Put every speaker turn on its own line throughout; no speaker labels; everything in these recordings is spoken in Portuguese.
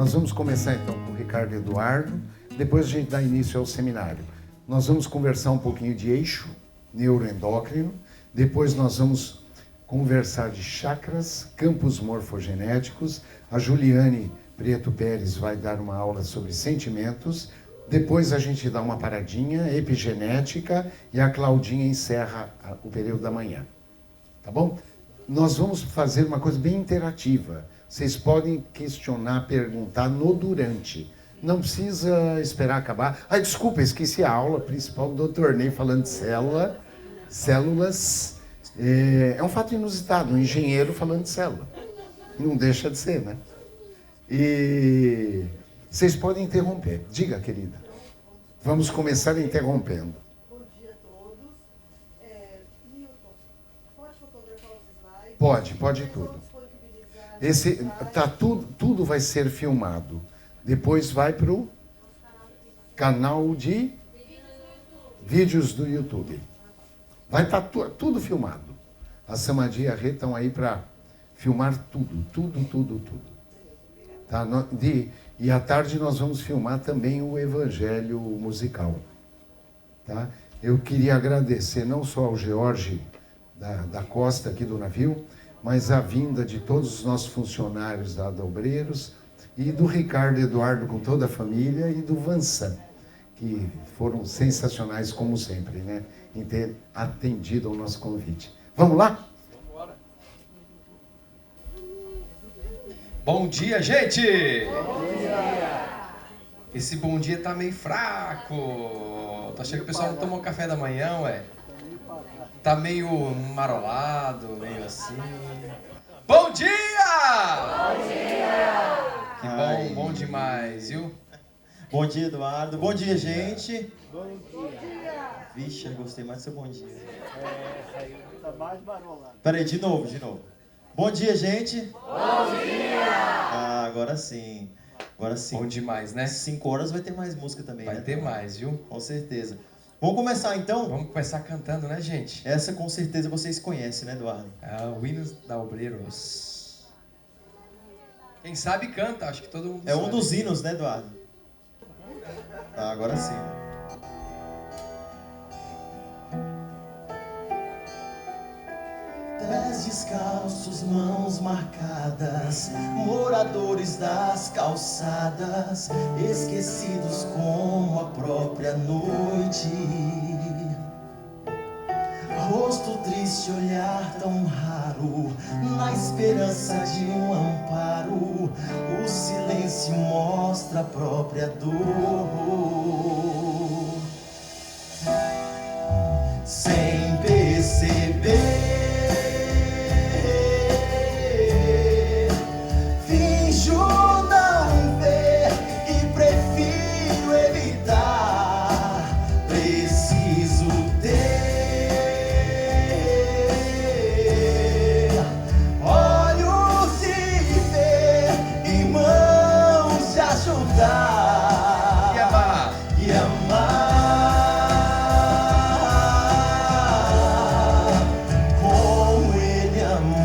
Nós vamos começar então com o Ricardo Eduardo, depois a gente dá início ao seminário. Nós vamos conversar um pouquinho de eixo neuroendócrino, depois nós vamos conversar de chakras, campos morfogenéticos. A Juliane Prieto Pérez vai dar uma aula sobre sentimentos, depois a gente dá uma paradinha, epigenética, e a Claudinha encerra o período da manhã. Tá bom? Nós vamos fazer uma coisa bem interativa. Vocês podem questionar, perguntar no durante. Não precisa esperar acabar. Ah, desculpa, esqueci a aula principal do Dr. Ney falando de células. É um fato inusitado, um engenheiro falando de célula. Não deixa de ser, né? E vocês podem interromper. Diga, querida. Vamos começar interrompendo.
Bom dia a todos. Milton, pode fotografar os slides?
Pode tudo. Tudo vai ser filmado. Depois vai para o canal de vídeos do YouTube. Vai estar tudo filmado. A Samadhi e a Rê estão aí para filmar tudo. Tá? E à tarde nós vamos filmar também o Evangelho musical. Tá? Eu queria agradecer não só ao George da Costa aqui do navio, mas a vinda de todos os nossos funcionários da Obreiros e do Ricardo Eduardo com toda a família e do Vansan, que foram sensacionais como sempre, né, em ter atendido ao nosso convite. Vamos lá?
Vambora. Bom dia, gente!
Bom dia!
Esse bom dia tá meio fraco. Tá achando que o pessoal não tomou café da manhã, ué? Tá meio marolado, meio assim. Bom dia!
Bom dia!
Que bom demais, viu?
Bom dia, Eduardo. Bom dia, gente.
Bom dia!
Vixe, eu gostei mais do seu bom dia.
Essa aí tá mais marolada.
Peraí, de novo. Bom dia, gente.
Bom dia!
Ah, agora sim.
Bom demais, né?
5 horas vai ter mais música também,
Vai
né?
ter mais, viu?
Com certeza. Vamos começar, então?
Vamos começar cantando, né, gente?
Essa, com certeza, vocês conhecem, né, Eduardo?
O hino da Obreiros. Quem sabe canta, acho que todo mundo
É
sabe.
um dos hinos, né, Eduardo? Tá, agora sim. Pés descalços, mãos marcadas, moradores das calçadas, esquecidos como a própria noite. Rosto triste, olhar tão raro, na esperança de um amparo, o silêncio mostra a própria dor. Sem perceber, finjo não ver e prefiro evitar. Preciso ter olhos de ver e mãos de ajudar e amar. Como ele amou.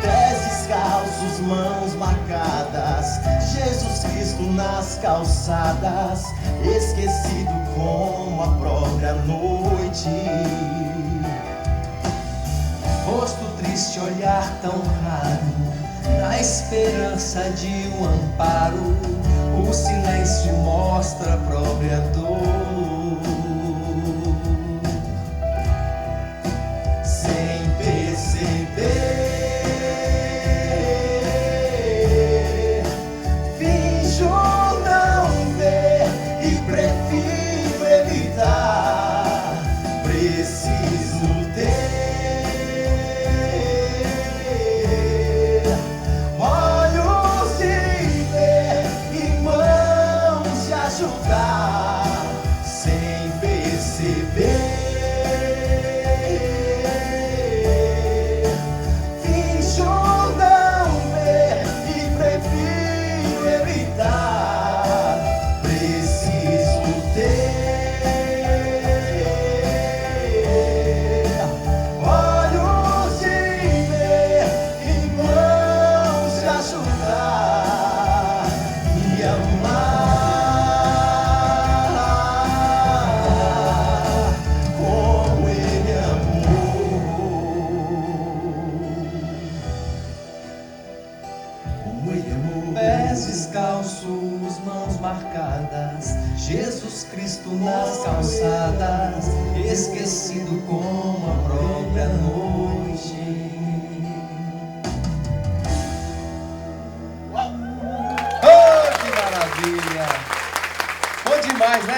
Pés descalços, mãos marcadas, Jesus Cristo nas calçadas, esquecido como a própria noite. Rosto triste, olhar tão raro, na esperança de um amparo, o silêncio mostra a própria dor. Sem perceber, finjo não ver e prefiro evitar. Preciso ter olhos de ver e mãos de ajudar.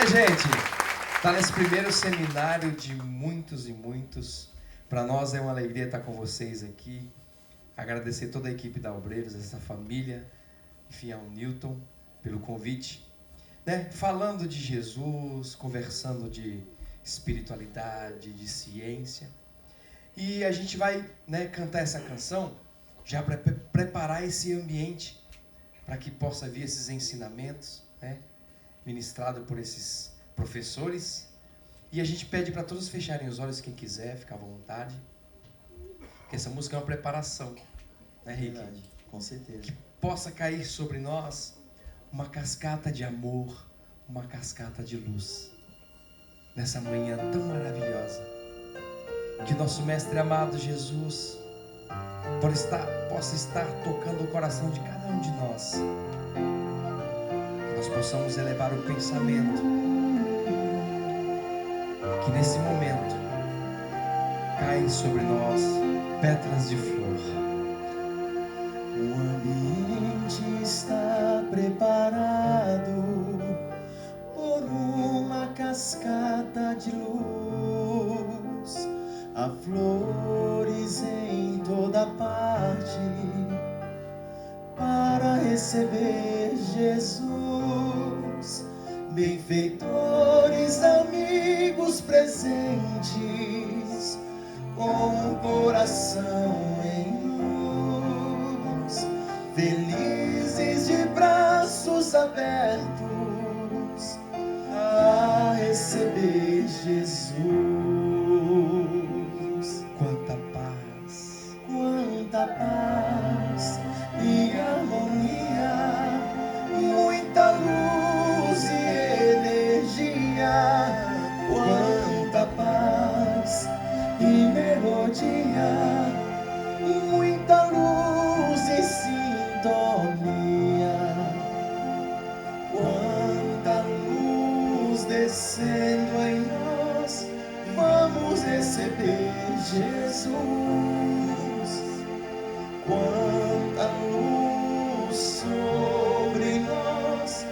né, gente? Tá nesse primeiro seminário de muitos e muitos. Para nós é uma alegria estar com vocês aqui. Agradecer toda a equipe da Obreiros, essa família, enfim, ao Newton, pelo convite. Né? Falando de Jesus, conversando de espiritualidade, de ciência. E a gente vai, né, cantar essa canção já para preparar esse ambiente para que possa vir esses ensinamentos, né, ministrado por esses professores. E a gente pede para todos fecharem os olhos, quem quiser, ficar à vontade. Porque essa música é uma preparação, né, Rick?
Verdade, com certeza.
Que possa cair sobre nós uma cascata de amor, uma cascata de luz, nessa manhã tão maravilhosa. Que nosso Mestre amado Jesus possa estar tocando o coração de cada um de nós. Que nós possamos elevar o pensamento. Que nesse momento caem sobre nós pétalas de flor.
O ambiente está preparado por uma cascata de luz. Há flores em toda parte para receber Jesus. Benfeitores, amigos presentes, com o coração em luz, felizes de braços abertos a receber Jesus. Quanta paz e harmonia, muita luz e energia. Quanta paz e melodia, muita luz e sintonia. Quanta luz descendo em nós, vamos receber Jesus. Quanta luz sobre nós,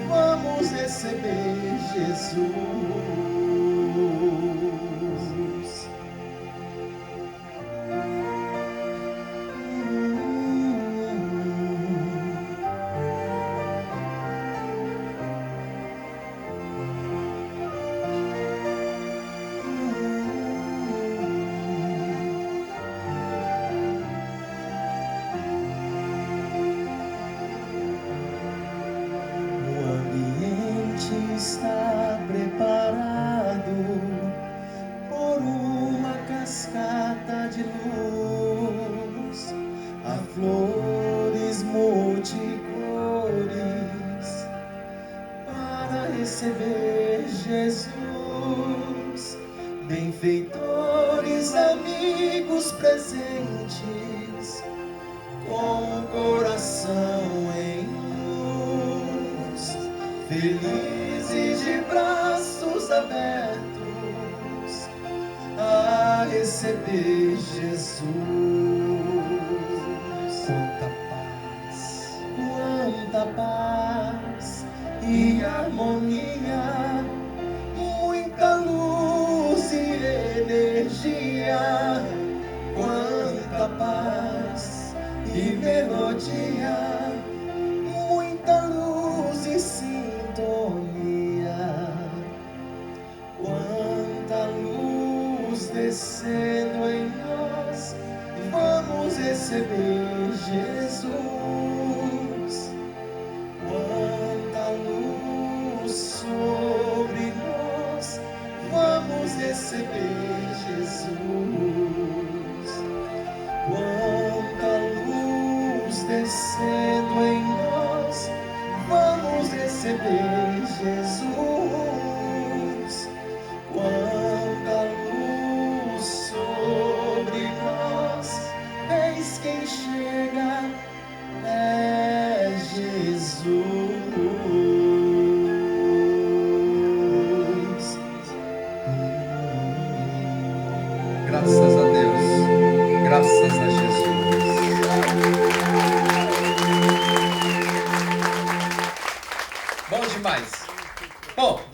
vamos receber Jesus. Está preparado por uma cascata de luz. Há flores multicores para receber Jesus. Benfeitores, amigos presentes, com o coração em luz, felizes de braços abertos a receber Jesus. Quanta paz e harmonia, muita luz e energia. Quanta paz e melodia, muita luz e sintonia. Quanta luz descendo em nós,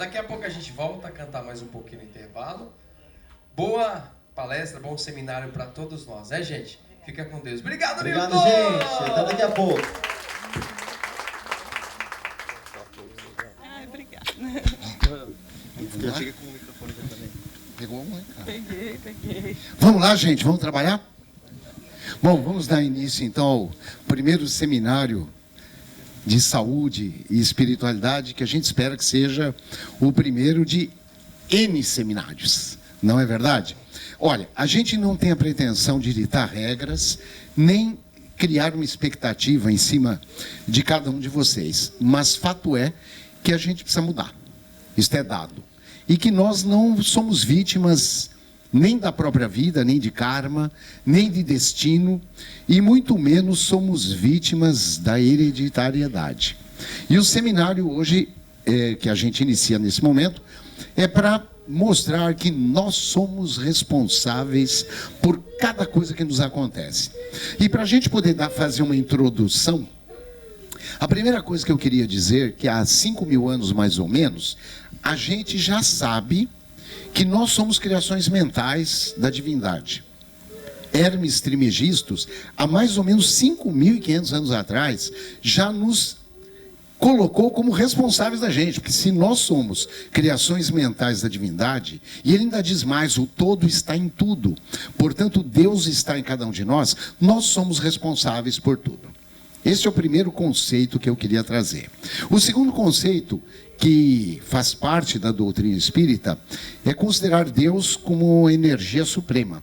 Daqui a pouco a gente volta a cantar mais um pouquinho no intervalo. Boa palestra, bom seminário para todos nós, né, gente? Fica com Deus. Obrigado,
Obrigado,
Nilton!
gente. Até daqui a pouco.
Ai, obrigada.
Chega com o microfone também. Pegou um, hein, cara?
Peguei.
Vamos lá, gente, vamos trabalhar? Bom, vamos dar início então ao primeiro seminário de saúde e espiritualidade, que a gente espera que seja o primeiro de N seminários, não é verdade? Olha, a gente não tem a pretensão de ditar regras, nem criar uma expectativa em cima de cada um de vocês, mas fato é que a gente precisa mudar, isso é dado, e que nós não somos vítimas nem da própria vida, nem de karma, nem de destino, e muito menos somos vítimas da hereditariedade. E o seminário hoje, que a gente inicia nesse momento, é para mostrar que nós somos responsáveis por cada coisa que nos acontece. E para a gente poder fazer uma introdução, a primeira coisa que eu queria dizer, que há 5.000 anos mais ou menos, a gente já sabe que nós somos criações mentais da divindade. Hermes Trismegistus, há mais ou menos 5.500 anos atrás, já nos colocou como responsáveis da gente, porque se nós somos criações mentais da divindade, e ele ainda diz mais, o todo está em tudo, portanto Deus está em cada um de nós, nós somos responsáveis por tudo. Esse é o primeiro conceito que eu queria trazer. O segundo conceito, que faz parte da doutrina espírita, é considerar Deus como energia suprema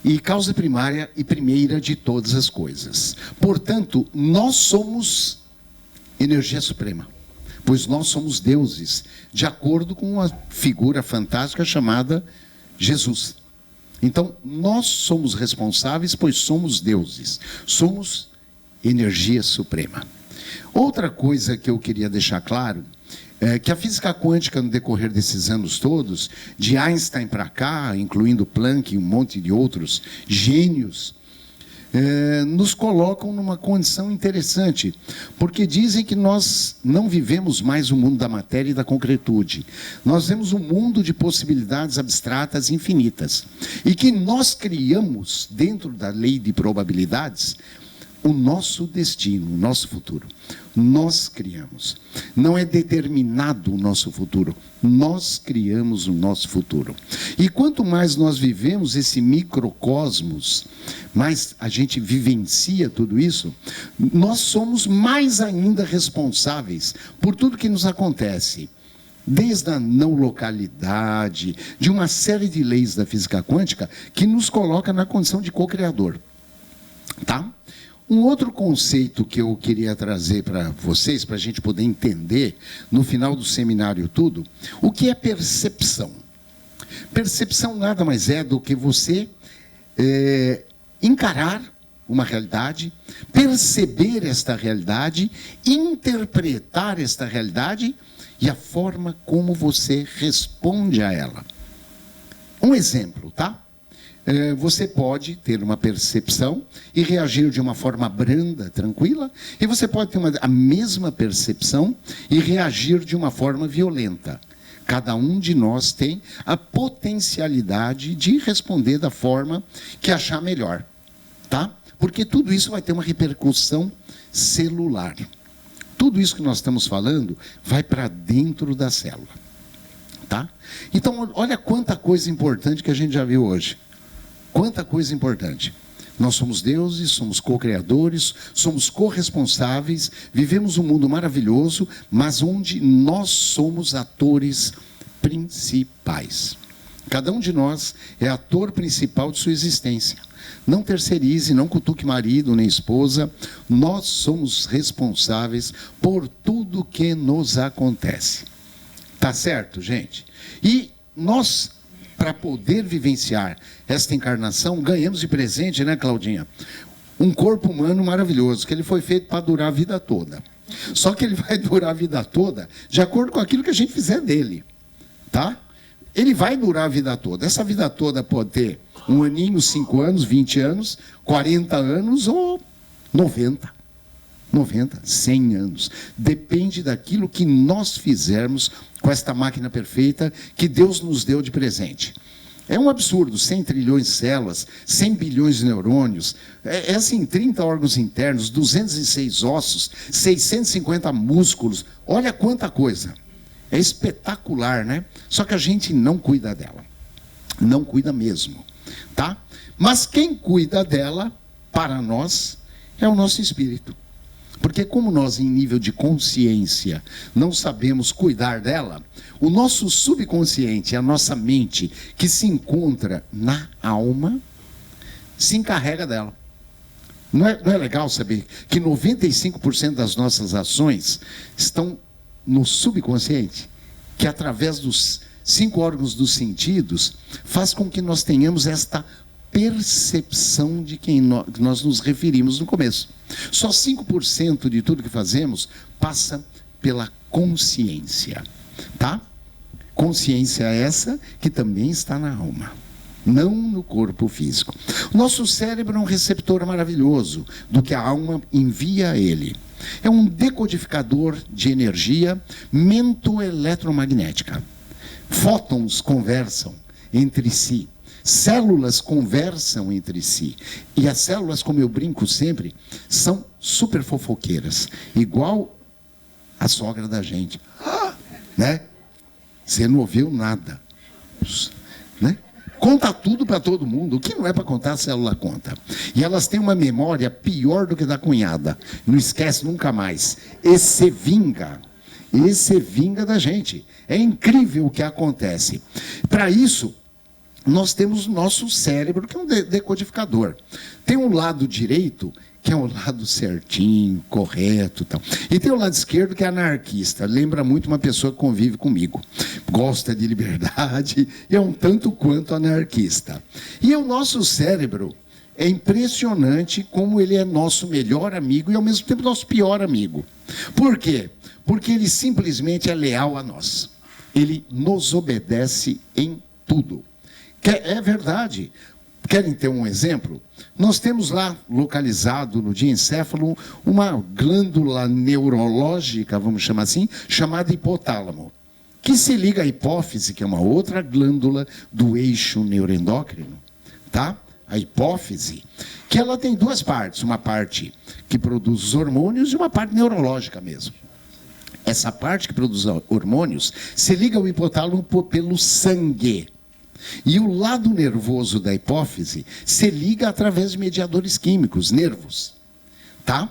e causa primária e primeira de todas as coisas. Portanto, nós somos energia suprema, pois nós somos deuses, de acordo com uma figura fantástica chamada Jesus. Então, nós somos responsáveis, pois somos deuses, somos energia suprema. Outra coisa que eu queria deixar claro é que a física quântica, no decorrer desses anos todos, de Einstein para cá, incluindo Planck e um monte de outros gênios, nos colocam numa condição interessante, porque dizem que nós não vivemos mais o mundo da matéria e da concretude. Nós vemos um mundo de possibilidades abstratas infinitas. E que nós criamos, dentro da lei de probabilidades, o nosso destino, o nosso futuro. Nós criamos. Não é determinado o nosso futuro. Nós criamos o nosso futuro. E quanto mais nós vivemos esse microcosmos, mais a gente vivencia tudo isso, nós somos mais ainda responsáveis por tudo que nos acontece. Desde a não localidade, de uma série de leis da física quântica que nos coloca na condição de co-criador. Tá? Um outro conceito que eu queria trazer para vocês, para a gente poder entender, no final do seminário tudo, o que é percepção? Percepção nada mais é do que você encarar uma realidade, perceber esta realidade, interpretar esta realidade e a forma como você responde a ela. Um exemplo, tá? Você pode ter uma percepção e reagir de uma forma branda, tranquila, e você pode ter a mesma percepção e reagir de uma forma violenta. Cada um de nós tem a potencialidade de responder da forma que achar melhor, tá? Porque tudo isso vai ter uma repercussão celular. Tudo isso que nós estamos falando vai para dentro da célula, tá? Então, olha quanta coisa importante que a gente já viu hoje. Quanta coisa importante. Nós somos deuses, somos co-criadores, somos corresponsáveis, vivemos um mundo maravilhoso, mas onde nós somos atores principais. Cada um de nós é ator principal de sua existência. Não terceirize, não cutuque marido nem esposa. Nós somos responsáveis por tudo que nos acontece. Tá certo, gente? E nós, para poder vivenciar esta encarnação, ganhamos de presente, né, Claudinha? Um corpo humano maravilhoso, que ele foi feito para durar a vida toda. Só que ele vai durar a vida toda de acordo com aquilo que a gente fizer dele, tá? Ele vai durar a vida toda. Essa vida toda pode ter 1 aninho, 5 anos, 20 anos, 40 anos ou 90. 90, 100 anos. Depende daquilo que nós fizermos com esta máquina perfeita que Deus nos deu de presente. É um absurdo, 100 trilhões de células, 100 bilhões de neurônios, assim, 30 órgãos internos, 206 ossos, 650 músculos, olha quanta coisa. É espetacular, né? Só que a gente não cuida dela. Não cuida mesmo, tá? Mas quem cuida dela, para nós, é o nosso espírito. Porque como nós, em nível de consciência, não sabemos cuidar dela, o nosso subconsciente, a nossa mente, que se encontra na alma, se encarrega dela. Não é legal saber que 95% das nossas ações estão no subconsciente, que através dos 5 órgãos dos sentidos, faz com que nós tenhamos esta percepção de quem nós nos referimos no começo. Só 5% de tudo que fazemos passa pela consciência, tá? Consciência essa que também está na alma, não no corpo físico. O nosso cérebro é um receptor maravilhoso do que a alma envia a ele. É um decodificador de energia mento-eletromagnética. Fótons conversam entre si. Células conversam entre si. E as células, como eu brinco sempre, são super fofoqueiras. Igual a sogra da gente. Né? Você não ouviu nada. Né? Conta tudo para todo mundo. O que não é para contar, a célula conta. E elas têm uma memória pior do que da cunhada. Não esquece nunca mais. E se vinga. E se vinga da gente. É incrível o que acontece. Para isso, nós temos o nosso cérebro, que é um decodificador. Tem um lado direito, que é um lado certinho, correto e tal. E tem o lado esquerdo, que é anarquista. Lembra muito uma pessoa que convive comigo. Gosta de liberdade e é um tanto quanto anarquista. E o nosso cérebro é impressionante como ele é nosso melhor amigo e, ao mesmo tempo, nosso pior amigo. Por quê? Porque ele simplesmente é leal a nós. Ele nos obedece em tudo. É verdade. Querem ter um exemplo? Nós temos lá, localizado no diencéfalo, uma glândula neurológica, vamos chamar assim, chamada hipotálamo, que se liga à hipófise, que é uma outra glândula do eixo neuroendócrino, tá? A hipófise, que ela tem 2 partes, uma parte que produz os hormônios e uma parte neurológica mesmo. Essa parte que produz hormônios se liga ao hipotálamo pelo sangue. E o lado nervoso da hipófise se liga através de mediadores químicos, nervos. Tá?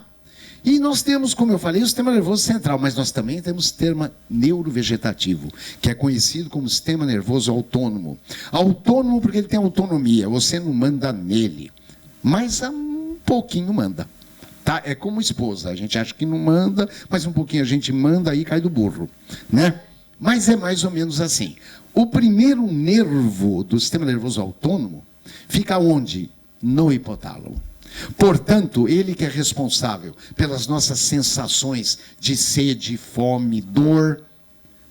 E nós temos, como eu falei, o sistema nervoso central, mas nós também temos o sistema neurovegetativo, que é conhecido como sistema nervoso autônomo. Autônomo porque ele tem autonomia, você não manda nele, mas um pouquinho manda. Tá? É como esposa, a gente acha que não manda, mas um pouquinho a gente manda, aí cai do burro, né? Mas é mais ou menos assim. O primeiro nervo do sistema nervoso autônomo fica onde? No hipotálamo. Portanto, ele que é responsável pelas nossas sensações de sede, fome, dor,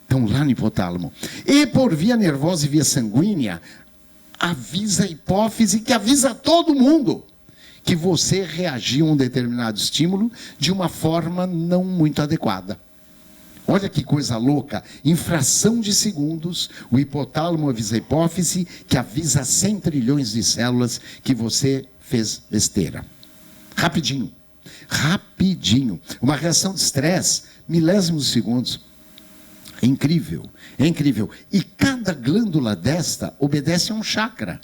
estão lá no hipotálamo. E por via nervosa e via sanguínea, avisa a hipófise, que avisa todo mundo que você reagiu a um determinado estímulo de uma forma não muito adequada. Olha que coisa louca, em fração de segundos, o hipotálamo avisa a hipófise, que avisa 100 trilhões de células que você fez besteira. Rapidinho, rapidinho. Uma reação de estresse, milésimos de segundos. É incrível, é incrível. E cada glândula desta obedece a um chakra.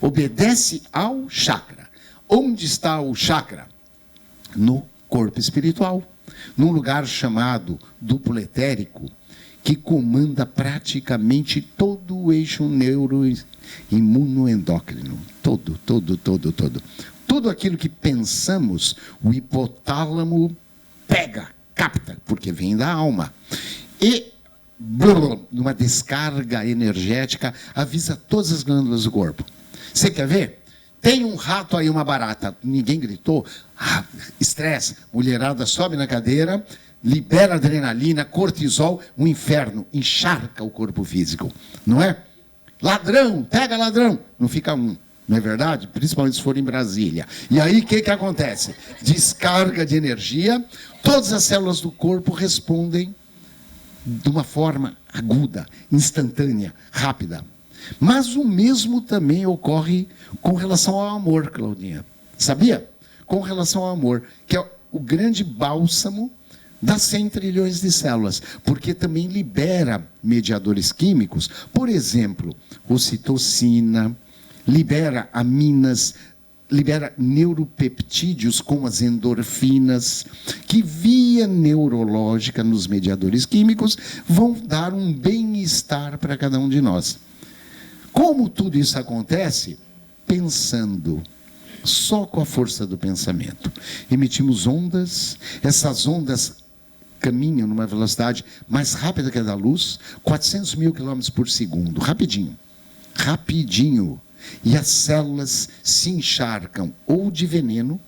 Obedece ao chakra. Onde está o chakra? No corpo espiritual. Num lugar chamado duplo etérico, que comanda praticamente todo o eixo neuroimunoendócrino. Todo. Tudo aquilo que pensamos, o hipotálamo pega, capta, porque vem da alma. E, numa descarga energética, avisa todas as glândulas do corpo. Você quer ver? Tem um rato aí, uma barata. Ninguém gritou. Estresse. Mulherada sobe na cadeira, libera adrenalina, cortisol, um inferno. Encharca o corpo físico. Não é? Ladrão, pega ladrão. Não fica um, Não é verdade? Principalmente se for em Brasília. E aí, o que acontece? Descarga de energia, todas as células do corpo respondem de uma forma aguda, instantânea, rápida. Mas o mesmo também ocorre com relação ao amor, Claudinha. Sabia? Com relação ao amor, que é o grande bálsamo das 100 trilhões de células, porque também libera mediadores químicos, por exemplo, ocitocina, libera aminas, libera neuropeptídeos como as endorfinas, que via neurológica nos mediadores químicos vão dar um bem-estar para cada um de nós. Como tudo isso acontece? Pensando. Só com a força do pensamento. Emitimos ondas, essas ondas caminham numa velocidade mais rápida que a da luz, 400 mil quilômetros por segundo, rapidinho, rapidinho. E as células se encharcam ou de veneno,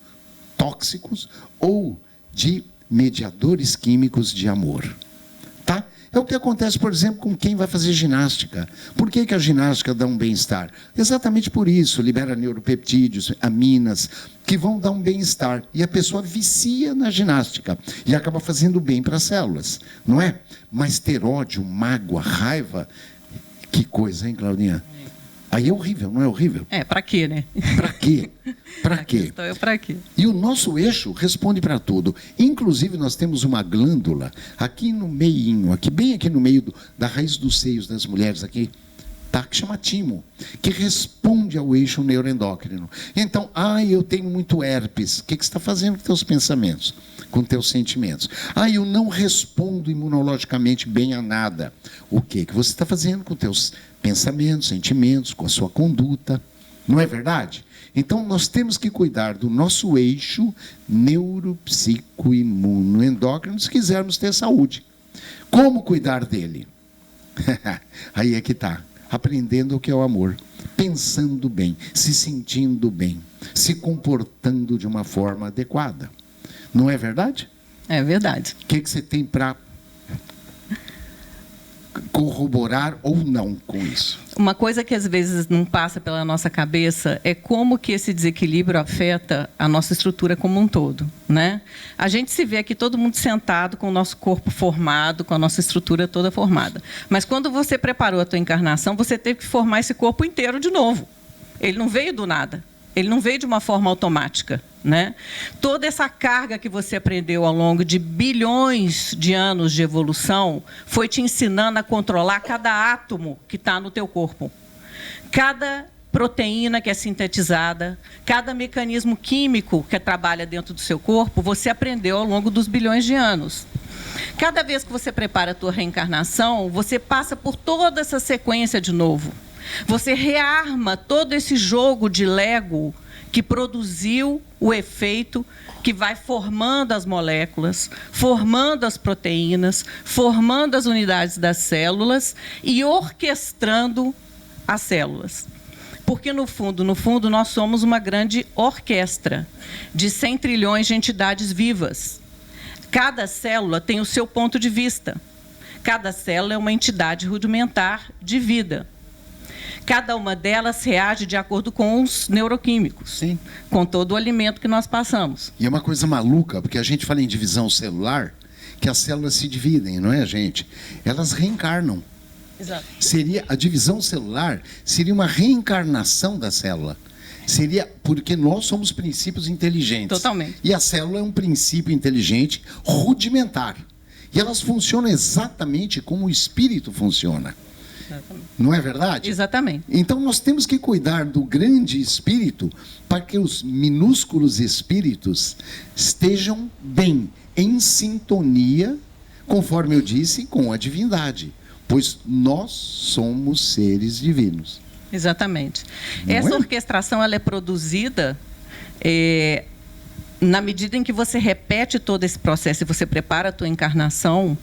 tóxicos, ou de mediadores químicos de amor. Tá? É o que acontece, por exemplo, com quem vai fazer ginástica. Por que a ginástica dá um bem-estar? Exatamente por isso, libera neuropeptídeos, aminas, que vão dar um bem-estar. E a pessoa vicia na ginástica e acaba fazendo bem para as células, não é? Mas ter ódio, mágoa, raiva, que coisa, hein, Claudinha? Aí é horrível, não é horrível?
Para quê, né?
Para quê? Para quê?
Então é para quê?
E o nosso eixo responde para tudo. Inclusive, nós temos uma glândula aqui no meinho, aqui, bem aqui no meio da raiz dos seios das mulheres aqui, tá? Que chama timo, que responde ao eixo neuroendócrino. Então, eu tenho muito herpes. O que você está fazendo com teus pensamentos? Com teus sentimentos? Eu não respondo imunologicamente bem a nada. O que você está fazendo com teus pensamentos, sentimentos, com a sua conduta? Não é verdade? Então, nós temos que cuidar do nosso eixo neuropsicoimunoendócrino se quisermos ter saúde. Como cuidar dele? Aí é que está. Aprendendo o que é o amor. Pensando bem, se sentindo bem, se comportando de uma forma adequada. Não é verdade?
É verdade.
O que você tem para corroborar ou não com isso?
Uma coisa que às vezes não passa pela nossa cabeça é como que esse desequilíbrio afeta a nossa estrutura como um todo, né? A gente se vê aqui todo mundo sentado com o nosso corpo formado, com a nossa estrutura toda formada. Mas quando você preparou a tua encarnação, você teve que formar esse corpo inteiro de novo. Ele não veio do nada. Ele não veio de uma forma automática, né? Toda essa carga que você aprendeu ao longo de bilhões de anos de evolução foi te ensinando a controlar cada átomo que está no teu corpo. Cada proteína que é sintetizada, cada mecanismo químico que trabalha dentro do seu corpo, você aprendeu ao longo dos bilhões de anos. Cada vez que você prepara a tua reencarnação, você passa por toda essa sequência de novo. Você rearma todo esse jogo de Lego que produziu o efeito que vai formando as moléculas, formando as proteínas, formando as unidades das células e orquestrando as células. Porque, no fundo, nós somos uma grande orquestra de 100 trilhões de entidades vivas. Cada célula tem o seu ponto de vista. Cada célula é uma entidade rudimentar de vida. Cada uma delas reage de acordo com os neuroquímicos,
sim,
com todo o alimento que nós passamos.
E é uma coisa maluca, porque a gente fala em divisão celular, que as células se dividem, não é, gente? Elas reencarnam.
Exato.
A divisão celular seria uma reencarnação da célula. Seria porque nós somos princípios inteligentes.
Totalmente.
E a célula é um princípio inteligente rudimentar. E elas funcionam exatamente como o espírito funciona.
Exatamente.
Não é verdade?
Exatamente.
Então nós temos que cuidar do grande espírito para que os minúsculos espíritos estejam bem, em sintonia, conforme eu disse, com a divindade. Pois nós somos seres divinos.
Exatamente.
Não
Essa
é?
orquestração ela é produzida na medida em que você repete todo esse processo e você prepara a tua encarnação,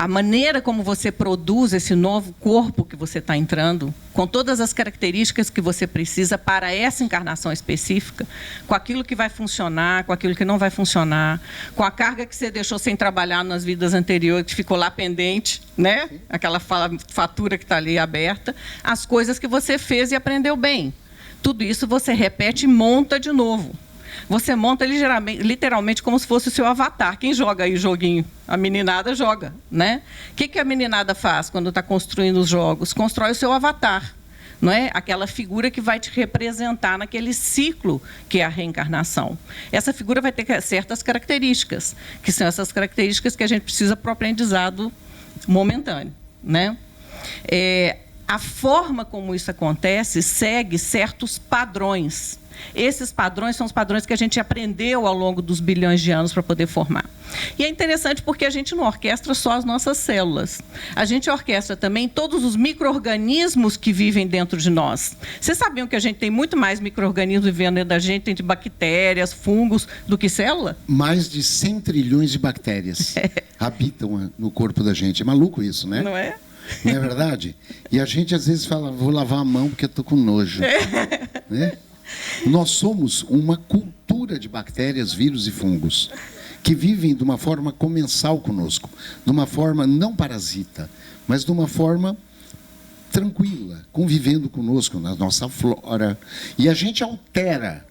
a maneira como você produz esse novo corpo que você está entrando, com todas as características que você precisa para essa encarnação específica, com aquilo que vai funcionar, com aquilo que não vai funcionar, com a carga que você deixou sem trabalhar nas vidas anteriores, que ficou lá pendente, né? Aquela fatura que está ali aberta, as coisas que você fez e aprendeu bem. Tudo isso você repete e monta de novo. Você monta literalmente como se fosse o seu avatar. Quem joga aí o joguinho? A meninada joga, né? O que a meninada faz quando está construindo os jogos? Constrói o seu avatar, não é? Aquela figura que vai te representar naquele ciclo que é a reencarnação. Essa figura vai ter certas características, que são essas características que a gente precisa para o aprendizado momentâneo, né? A forma como isso acontece segue certos padrões. Esses padrões são os padrões que a gente aprendeu ao longo dos bilhões de anos para poder formar. E é interessante porque a gente não orquestra só as nossas células. A gente orquestra também todos os micro-organismos que vivem dentro de nós. Vocês sabiam que a gente tem muito mais micro-organismos vivendo dentro da gente, entre bactérias, fungos, do que célula?
Mais de 100 trilhões de bactérias habitam no corpo da gente. É maluco isso, né?
Não é?
Não é verdade? E a gente às vezes fala, vou lavar a mão porque estou com nojo. Né? Nós somos uma cultura de bactérias, vírus e fungos que vivem de uma forma comensal conosco, de uma forma não parasita, mas de uma forma tranquila, convivendo conosco na nossa flora. E a gente altera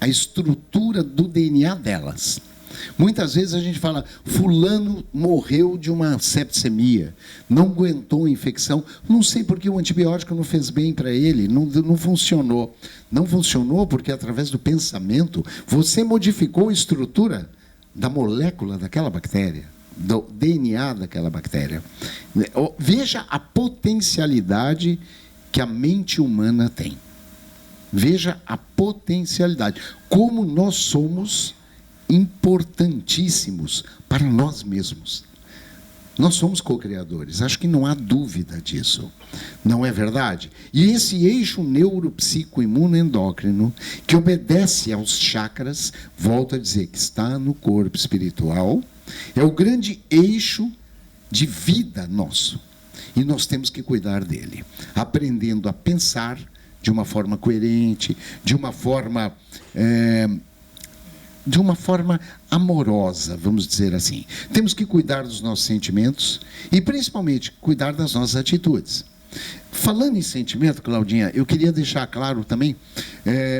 a estrutura do DNA delas. Muitas vezes a gente fala, fulano morreu de uma septicemia, não aguentou a infecção, não sei porque o antibiótico não fez bem para ele, não funcionou. Não funcionou porque, através do pensamento, você modificou a estrutura da molécula daquela bactéria, do DNA daquela bactéria. Veja a potencialidade que a mente humana tem. Veja a potencialidade. Como nós somos importantíssimos para nós mesmos. Nós somos co-criadores, acho que não há dúvida disso. Não é verdade? E esse eixo neuropsico-imunoendócrino, que obedece aos chakras, volto a dizer, que está no corpo espiritual, é o grande eixo de vida nosso. E nós temos que cuidar dele, aprendendo a pensar de uma forma coerente, de uma forma amorosa, vamos dizer assim. Temos que cuidar dos nossos sentimentos e, principalmente, cuidar das nossas atitudes. Falando em sentimento, Claudinha, eu queria deixar claro também,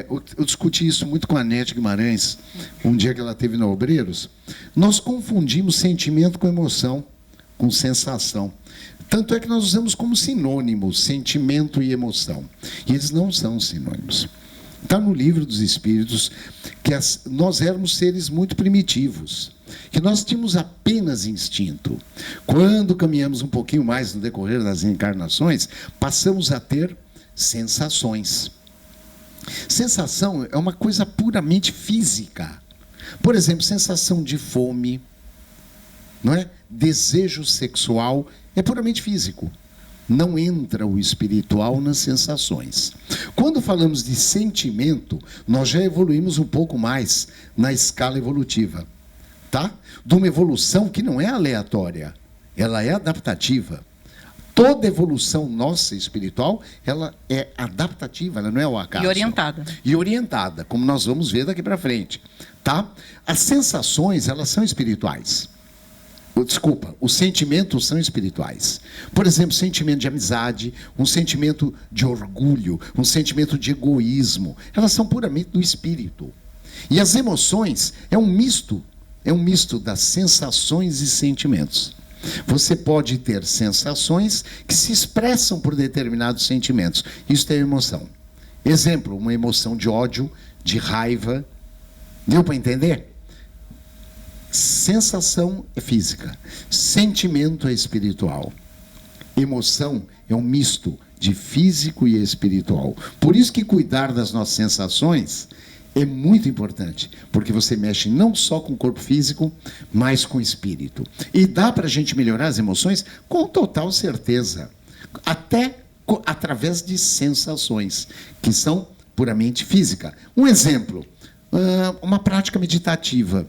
eu discuti isso muito com a Nete Guimarães, um dia que ela esteve na Obreiros. Nós confundimos sentimento com emoção, com sensação. Tanto é que nós usamos como sinônimos sentimento e emoção. E eles não são sinônimos. Está no Livro dos Espíritos que nós éramos seres muito primitivos, que nós tínhamos apenas instinto. Quando caminhamos um pouquinho mais no decorrer das encarnações, passamos a ter sensações. Sensação é uma coisa puramente física. Por exemplo, sensação de fome, não é? Desejo sexual é puramente físico. Não entra o espiritual nas sensações. Quando falamos de sentimento, nós já evoluímos um pouco mais na escala evolutiva, tá? De uma evolução que não é aleatória, ela é adaptativa. Toda evolução nossa espiritual, ela é adaptativa, ela não é o acaso.
E orientada.
E orientada, como nós vamos ver daqui para frente, tá? As sensações, elas são espirituais. Desculpa, os sentimentos são espirituais. Por exemplo, sentimento de amizade, um sentimento de orgulho, um sentimento de egoísmo. Elas são puramente do espírito. E as emoções é um misto das sensações e sentimentos. Você pode ter sensações que se expressam por determinados sentimentos. Isso é emoção. Exemplo, uma emoção de ódio, de raiva. Deu para entender? Sensação é física, sentimento é espiritual. Emoção é um misto de físico e espiritual. Por isso que cuidar das nossas sensações é muito importante, porque você mexe não só com o corpo físico, mas com o espírito. E dá para a gente melhorar as emoções com total certeza, até através de sensações, que são puramente físicas. Um exemplo, uma prática meditativa.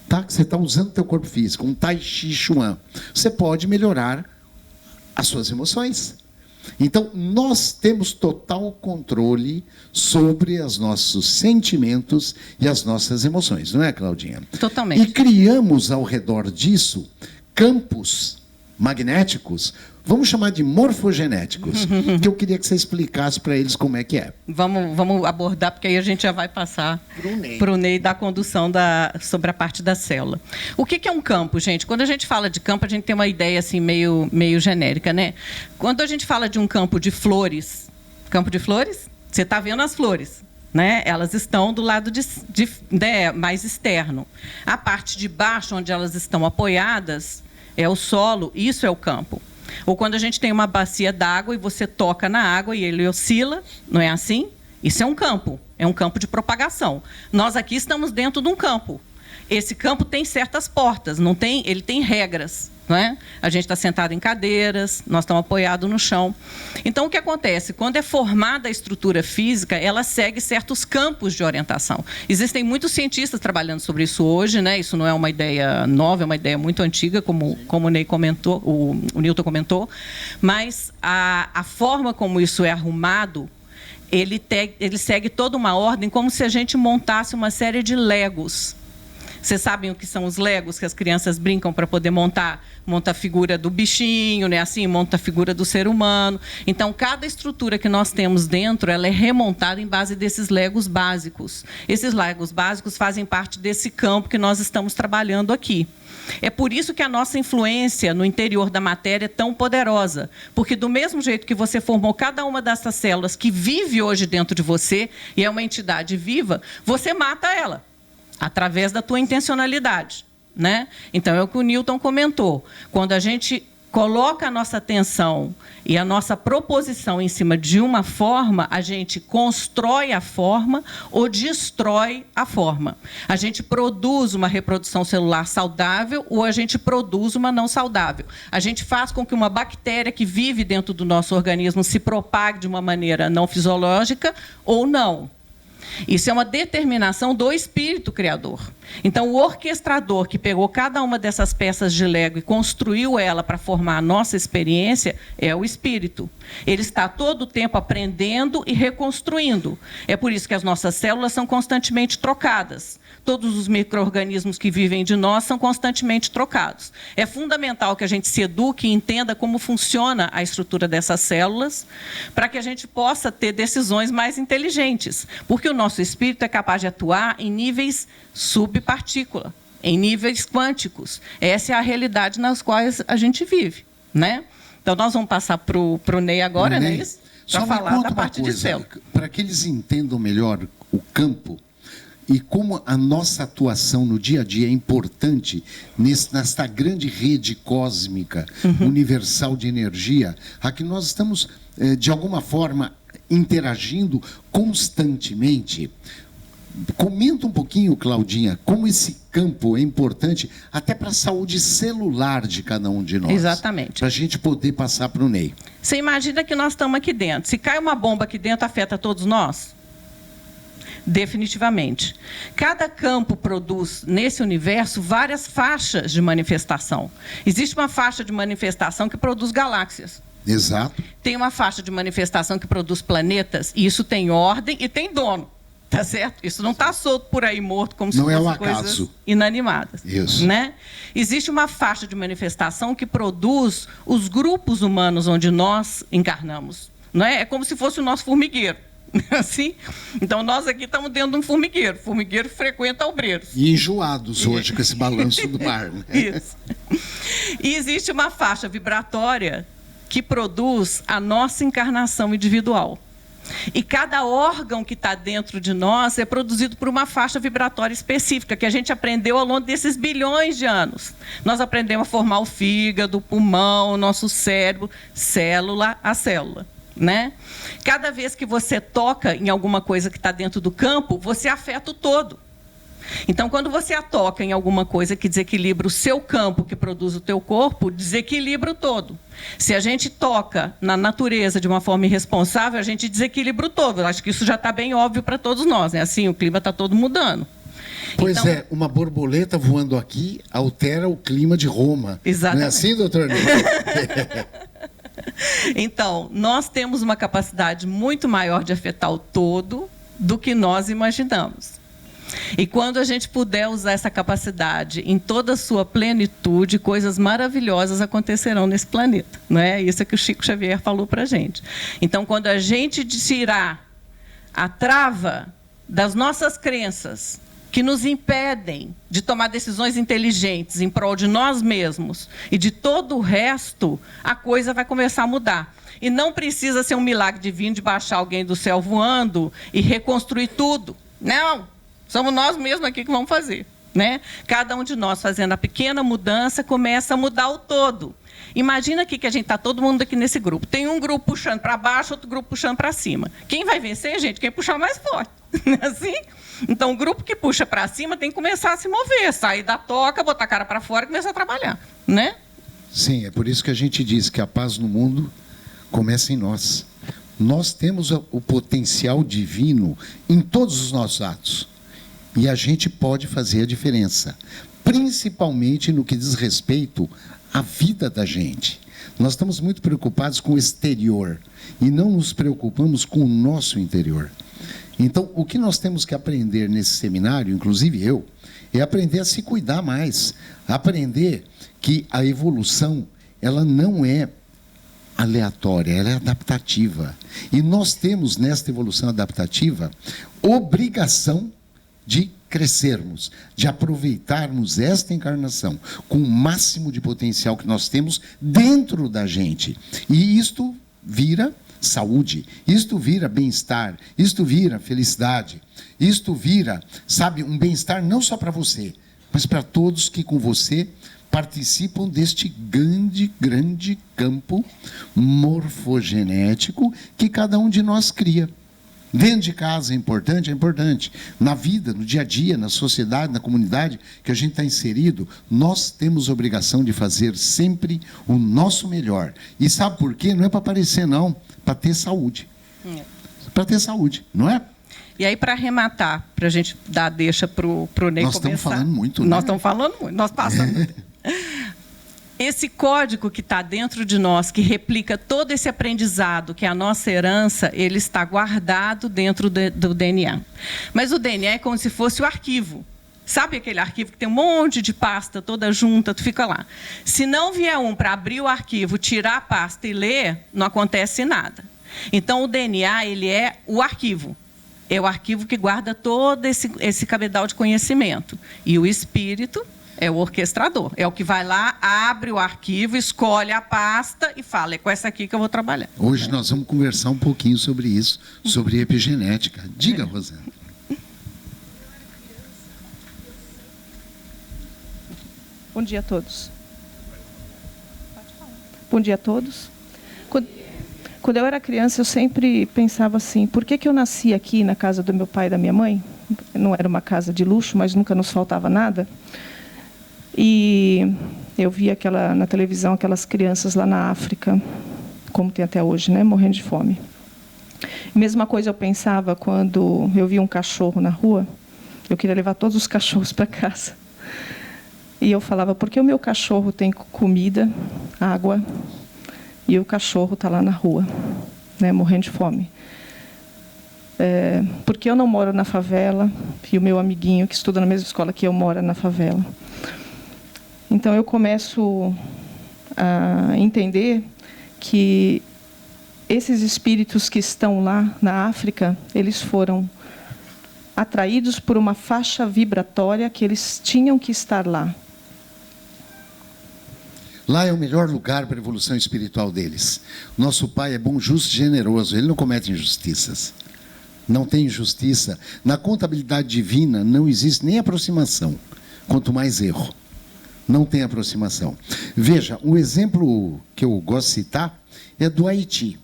tá? Que você está usando o teu corpo físico, um Tai Chi Chuan, você pode melhorar as suas emoções. Então, nós temos total controle sobre os nossos sentimentos e as nossas emoções, não é, Claudinha?
Totalmente.
E criamos ao redor disso campos magnéticos, vamos chamar de morfogenéticos, que eu queria que você explicasse para eles como é que é.
Vamos abordar, porque aí a gente já vai passar para o Ney dar a condução sobre a parte da célula. O que é um campo, gente? Quando a gente fala de campo, a gente tem uma ideia assim, meio genérica, né? Quando a gente fala de um campo de flores, você está vendo as flores, né? Elas estão do lado mais externo. A parte de baixo, onde elas estão apoiadas, é o solo, isso é o campo. Ou quando a gente tem uma bacia d'água e você toca na água e ele oscila, não é assim? Isso é um campo de propagação. Nós aqui estamos dentro de um campo. Esse campo tem certas portas, ele tem regras. Não é? A gente está sentado em cadeiras, nós estamos apoiados no chão. Então, o que acontece? Quando é formada a estrutura física, ela segue certos campos de orientação. Existem muitos cientistas trabalhando sobre isso hoje, né? Isso não é uma ideia nova, é uma ideia muito antiga, como o Ney comentou, o Newton comentou, mas a forma como isso é arrumado, ele segue toda uma ordem, como se a gente montasse uma série de Legos. Vocês sabem o que são os Legos que as crianças brincam para poder monta a figura do bichinho, né? Assim, monta a figura do ser humano. Então, cada estrutura que nós temos dentro, ela é remontada em base desses Legos básicos. Esses Legos básicos fazem parte desse campo que nós estamos trabalhando aqui. É por isso que a nossa influência no interior da matéria é tão poderosa. Porque do mesmo jeito que você formou cada uma dessas células que vive hoje dentro de você, e é uma entidade viva, você mata ela através da tua intencionalidade, né? Então, é o que o Newton comentou. Quando a gente coloca a nossa atenção e a nossa proposição em cima de uma forma, a gente constrói a forma ou destrói a forma. A gente produz uma reprodução celular saudável ou a gente produz uma não saudável. A gente faz com que uma bactéria que vive dentro do nosso organismo se propague de uma maneira não fisiológica ou não. Isso é uma determinação do espírito criador. Então, o orquestrador que pegou cada uma dessas peças de Lego e construiu ela para formar a nossa experiência é o espírito. Ele está todo o tempo aprendendo e reconstruindo. É por isso que as nossas células são constantemente trocadas. Todos os micro-organismos que vivem de nós são constantemente trocados. É fundamental que a gente se eduque e entenda como funciona a estrutura dessas células para que a gente possa ter decisões mais inteligentes. Porque o nosso espírito é capaz de atuar em níveis subpartícula, em níveis quânticos. Essa é a realidade nas quais a gente vive, né? Então, nós vamos passar para o Ney agora, né? Para falar da parte de célula.
Para que eles entendam melhor o campo e como a nossa atuação no dia a dia é importante nesta grande rede cósmica, universal de energia, a que nós estamos, de alguma forma, interagindo constantemente. Comenta um pouquinho, Claudinha, como esse campo é importante até para a saúde celular de cada um de nós.
Exatamente.
Para a gente poder passar para o Ney.
Você imagina que nós estamos aqui dentro. Se cai uma bomba aqui dentro, afeta todos nós? Definitivamente. Cada campo produz, nesse universo, várias faixas de manifestação. Existe uma faixa de manifestação que produz galáxias.
Exato.
Tem uma faixa de manifestação que produz planetas, e isso tem ordem e tem dono. Tá certo? Isso não está solto por aí morto, como se fossem coisas inanimadas.
Isso.
Né? Existe uma faixa de manifestação que produz os grupos humanos onde nós encarnamos. Não é? É como se fosse o nosso formigueiro. Assim? Então, nós aqui estamos dentro de um formigueiro. O formigueiro frequenta obreiros.
E enjoados hoje com esse balanço do mar. Né?
Isso. E existe uma faixa vibratória que produz a nossa encarnação individual. E cada órgão que está dentro de nós é produzido por uma faixa vibratória específica, que a gente aprendeu ao longo desses bilhões de anos. Nós aprendemos a formar o fígado, o pulmão, o nosso cérebro, célula a célula. Né? Cada vez que você toca em alguma coisa que está dentro do campo, você afeta o todo. Então, quando você toca em alguma coisa que desequilibra o seu campo, que produz o teu corpo, desequilibra o todo. Se a gente toca na natureza de uma forma irresponsável, a gente desequilibra o todo. Eu acho que isso já está bem óbvio para todos nós. Né? Assim, o clima está todo mudando.
Pois
Então,
é, uma borboleta voando aqui altera o clima de Roma.
Exatamente.
Não é assim, doutor Ney?
Então, nós temos uma capacidade muito maior de afetar o todo do que nós imaginamos. E quando a gente puder usar essa capacidade em toda a sua plenitude, coisas maravilhosas acontecerão nesse planeta. Não é isso que o Chico Xavier falou para a gente. Então, quando a gente tirar a trava das nossas crenças, que nos impedem de tomar decisões inteligentes em prol de nós mesmos e de todo o resto, a coisa vai começar a mudar. E não precisa ser um milagre divino de baixar alguém do céu voando e reconstruir tudo. Não, somos nós mesmos aqui que vamos fazer, né? Cada um de nós fazendo a pequena mudança começa a mudar o todo. Imagina aqui que a gente está todo mundo aqui nesse grupo. Tem um grupo puxando para baixo, outro grupo puxando para cima. Quem vai vencer, gente? Quem puxar mais forte. Não é assim? Então, o grupo que puxa para cima tem que começar a se mover, sair da toca, botar a cara para fora e começar a trabalhar, né?
Sim, é por isso que a gente diz que a paz no mundo começa em nós. Nós temos o potencial divino em todos os nossos atos. E a gente pode fazer a diferença, principalmente no que diz respeito à vida da gente. Nós estamos muito preocupados com o exterior e não nos preocupamos com o nosso interior. Então, o que nós temos que aprender nesse seminário, inclusive eu, é aprender a se cuidar mais, aprender que a evolução, ela não é aleatória, ela é adaptativa. E nós temos, nesta evolução adaptativa, obrigação de crescermos, de aproveitarmos esta encarnação com o máximo de potencial que nós temos dentro da gente. E isto vira saúde, isto vira bem-estar, isto vira felicidade, isto vira, sabe, um bem-estar não só para você, mas para todos que com você participam deste grande campo morfogenético que cada um de nós cria. Dentro de casa é importante. Na vida, no dia a dia, na sociedade, na comunidade que a gente está inserido, nós temos a obrigação de fazer sempre o nosso melhor. E sabe por quê? Não é para aparecer, não. Para ter saúde. Para ter saúde, não é?
E aí, para arrematar, para a gente dar deixa para o Ney começar.
Nós estamos falando muito, né?
Nós estamos falando muito, nós passamos. Esse código que está dentro de nós, que replica todo esse aprendizado, que é a nossa herança, ele está guardado dentro do DNA. Mas o DNA é como se fosse o arquivo. Sabe aquele arquivo que tem um monte de pasta toda junta, tu fica lá. Se não vier um para abrir o arquivo, tirar a pasta e ler, não acontece nada. Então, o DNA, ele é o arquivo. É o arquivo que guarda todo esse cabedal de conhecimento. E o espírito é o orquestrador. É o que vai lá, abre o arquivo, escolhe a pasta e fala, é com essa aqui que eu vou trabalhar.
Hoje nós vamos conversar um pouquinho sobre isso, sobre epigenética. Diga, Rosana.
Bom dia a todos. Bom dia a todos. Quando eu era criança, eu sempre pensava assim, por que eu nasci aqui na casa do meu pai e da minha mãe? Não era uma casa de luxo, mas nunca nos faltava nada. E eu via na televisão aquelas crianças lá na África, como tem até hoje, né, morrendo de fome. Mesma coisa eu pensava quando eu via um cachorro na rua, eu queria levar todos os cachorros para casa. E eu falava, por que o meu cachorro tem comida, água, e o cachorro está lá na rua, né, morrendo de fome? Porque eu não moro na favela, e o meu amiguinho, que estuda na mesma escola que eu, mora na favela. Então, eu começo a entender que esses espíritos que estão lá na África, eles foram atraídos por uma faixa vibratória que eles tinham que estar lá.
Lá é o melhor lugar para a evolução espiritual deles. Nosso Pai é bom, justo e generoso. Ele não comete injustiças. Não tem injustiça. Na contabilidade divina não existe nem aproximação, quanto mais erro. Não tem aproximação. Veja, um exemplo que eu gosto de citar é do Haiti.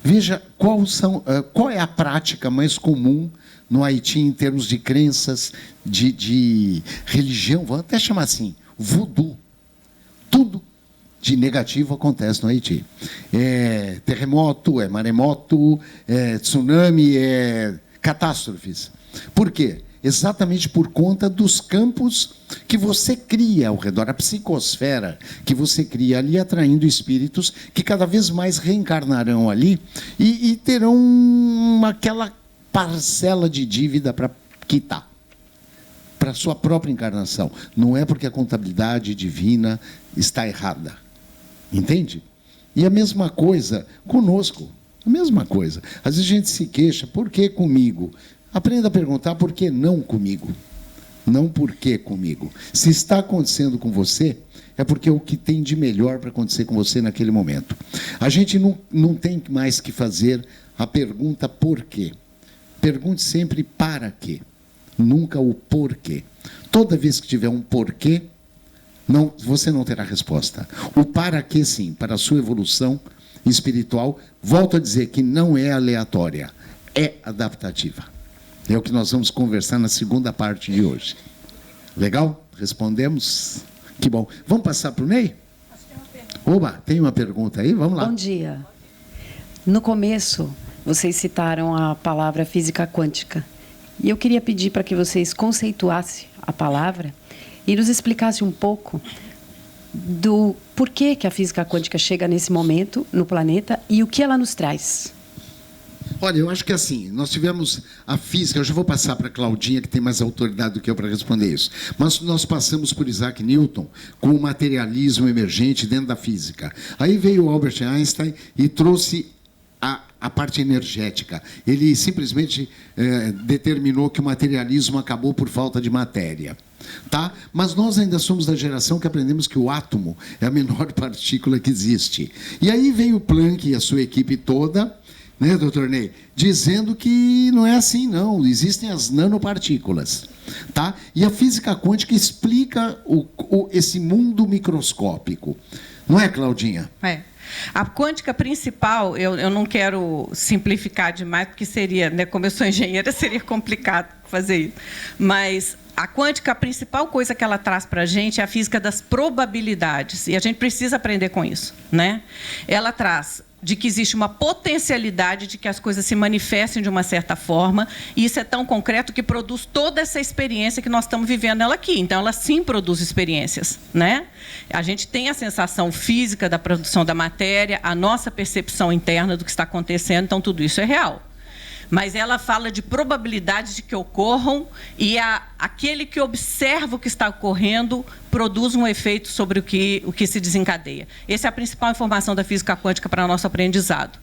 Veja qual é a prática mais comum no Haiti em termos de crenças, de religião, vou até chamar assim, voodoo. Tudo de negativo acontece no Haiti. É terremoto, é maremoto, é tsunami, é catástrofes. Por quê? exatamente por conta dos campos que você cria ao redor, a psicosfera que você cria ali, atraindo espíritos que cada vez mais reencarnarão ali e terão aquela parcela de dívida para quitar, para a sua própria encarnação. Não é porque a contabilidade divina está errada. Entende? E a mesma coisa conosco. A mesma coisa. Às vezes a gente se queixa, por que comigo? Aprenda a perguntar por que não comigo. Não por que comigo. Se está acontecendo com você, é porque é o que tem de melhor para acontecer com você naquele momento. A gente não tem mais que fazer a pergunta por quê. Pergunte sempre para quê. Nunca o porquê. Toda vez que tiver um porquê, você não terá resposta. O para quê, sim, para a sua evolução espiritual, volto a dizer que não é aleatória, é adaptativa. É o que nós vamos conversar na segunda parte de hoje. Legal? Respondemos? Que bom. Vamos passar para o Ney? Oba, tem uma pergunta aí? Vamos lá.
Bom dia. No começo, vocês citaram a palavra física quântica. E eu queria pedir para que vocês conceituassem a palavra e nos explicassem um pouco do porquê que a física quântica chega nesse momento no planeta e o que ela nos traz.
Olha, eu acho que assim, nós tivemos a física, eu já vou passar para a Claudinha, que tem mais autoridade do que eu para responder isso, mas nós passamos por Isaac Newton com o materialismo emergente dentro da física. Aí veio o Albert Einstein e trouxe a parte energética. Ele simplesmente determinou que o materialismo acabou por falta de matéria. Tá? Mas nós ainda somos da geração que aprendemos que o átomo é a menor partícula que existe. E aí veio o Planck e a sua equipe toda, né, doutor Ney, dizendo que não é assim, não. Existem as nanopartículas. Tá? E a física quântica explica esse mundo microscópico. Não é, Claudinha?
É. A quântica principal, eu não quero simplificar demais, porque seria, né, como eu sou engenheira, seria complicado fazer isso. Mas a quântica, a principal coisa que ela traz para a gente é a física das probabilidades. E a gente precisa aprender com isso, né? Ela traz de que existe uma potencialidade de que as coisas se manifestem de uma certa forma, e isso é tão concreto que produz toda essa experiência que nós estamos vivendo ela aqui. Então, ela sim produz experiências, né? A gente tem a sensação física da produção da matéria, a nossa percepção interna do que está acontecendo, então tudo isso é real. Mas ela fala de probabilidades de que ocorram e aquele que observa o que está ocorrendo produz um efeito sobre o que se desencadeia. Essa é a principal informação da física quântica para o nosso aprendizado.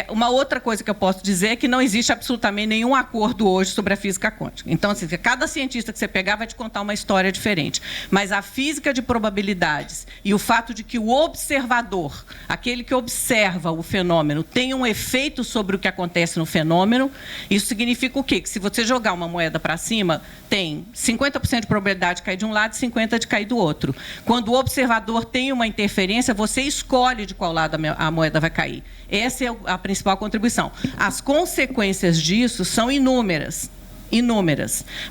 Uma outra coisa que eu posso dizer é que não existe absolutamente nenhum acordo hoje sobre a física quântica. Então, assim, cada cientista que você pegar vai te contar uma história diferente. Mas a física de probabilidades e o fato de que o observador, aquele que observa o fenômeno, tem um efeito sobre o que acontece no fenômeno, isso significa o quê? Que se você jogar uma moeda para cima, tem 50% de probabilidade de cair de um lado e 50% de cair do outro. Quando o observador tem uma interferência, você escolhe de qual lado a moeda vai cair. Essa é a principal contribuição. As consequências disso são inúmeras.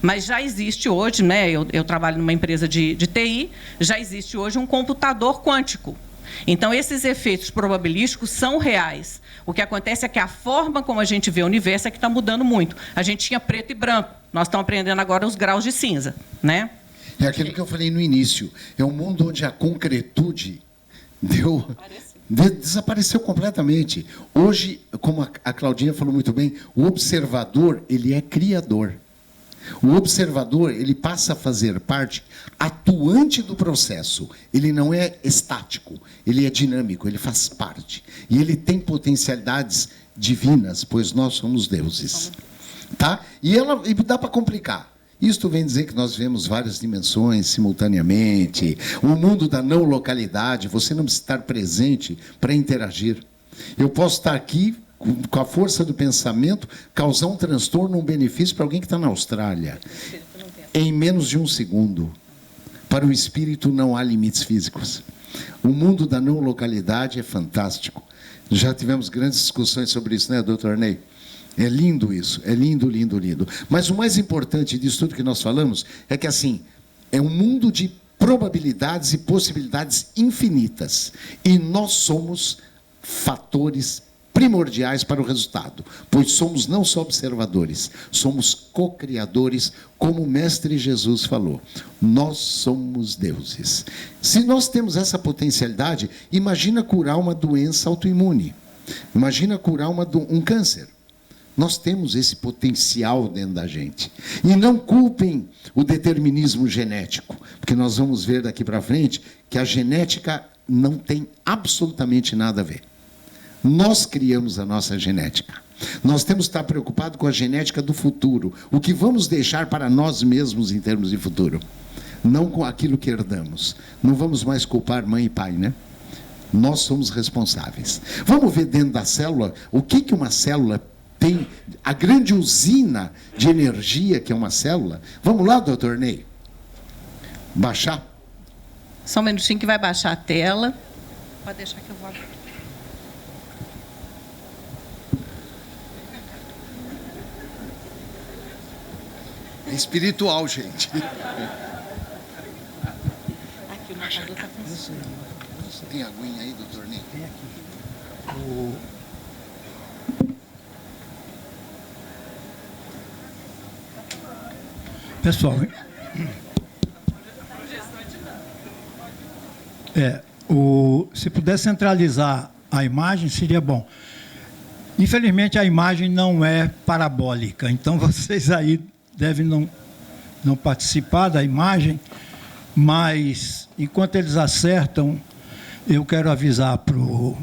Mas já existe hoje, né, eu trabalho numa empresa de TI, já existe hoje um computador quântico. Então, esses efeitos probabilísticos são reais. O que acontece é que a forma como a gente vê o universo é que está mudando muito. A gente tinha preto e branco, nós estamos aprendendo agora os graus de cinza, né?
É aquilo que eu falei no início. É um mundo onde a concretude desapareceu completamente. Hoje, como a Claudinha falou muito bem, o observador, ele é criador. O observador, ele passa a fazer parte atuante do processo. Ele não é estático, ele é dinâmico, ele faz parte. E ele tem potencialidades divinas, pois nós somos deuses. Tá? E dá para complicar. Isto vem dizer que nós vemos várias dimensões simultaneamente. O mundo da não localidade, você não precisa estar presente para interagir. Eu posso estar aqui com a força do pensamento, causar um transtorno, um benefício para alguém que está na Austrália. Em menos de um segundo. Para o espírito não há limites físicos. O mundo da não localidade é fantástico. Já tivemos grandes discussões sobre isso, né, doutor Ney? É lindo isso, é lindo, lindo, lindo. Mas o mais importante disso tudo que nós falamos é que, assim, é um mundo de probabilidades e possibilidades infinitas. E nós somos fatores primordiais para o resultado, pois somos não só observadores, somos co-criadores, como o Mestre Jesus falou. Nós somos deuses. Se nós temos essa potencialidade, imagina curar uma doença autoimune. Imagina curar um câncer. Nós temos esse potencial dentro da gente. E não culpem o determinismo genético, porque nós vamos ver daqui para frente que a genética não tem absolutamente nada a ver. Nós criamos a nossa genética. Nós temos que estar preocupados com a genética do futuro, o que vamos deixar para nós mesmos em termos de futuro, não com aquilo que herdamos. Não vamos mais culpar mãe e pai, né? Nós somos responsáveis. Vamos ver dentro da célula o que uma célula tem, a grande usina de energia que é uma célula. Vamos lá, doutor Ney? Baixar?
Só um minutinho que vai baixar a tela. Pode deixar que eu vou abrir.
É espiritual, gente.
Aqui o marcador está funcionando.
Tem aguinha aí, doutor Ney?
Tem aqui. Pessoal, se puder centralizar a imagem, seria bom. Infelizmente, a imagem não é parabólica, então vocês aí devem não participar da imagem, mas, enquanto eles acertam, eu quero avisar para o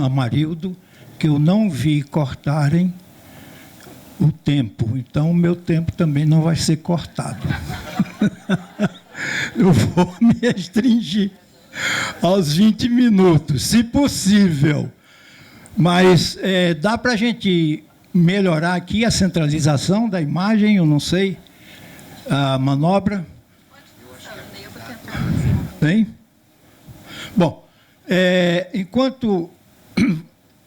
Amarildo que eu não vi cortarem o tempo, então o meu tempo também não vai ser cortado. Eu vou me restringir aos 20 minutos, se possível. Mas dá para a gente melhorar aqui a centralização da imagem, eu não sei, a manobra. Tem? Bom, enquanto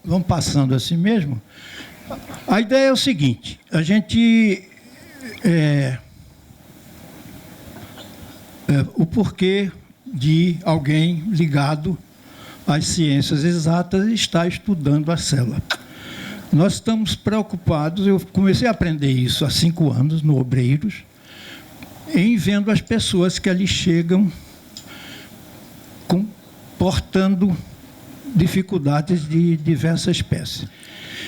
vão passando assim mesmo, a ideia é o seguinte: a gente o porquê de alguém ligado às ciências exatas estar estudando a célula. Nós estamos preocupados, eu comecei a aprender isso há 5 anos no Obreiros, em vendo as pessoas que ali chegam portando dificuldades de diversas espécies.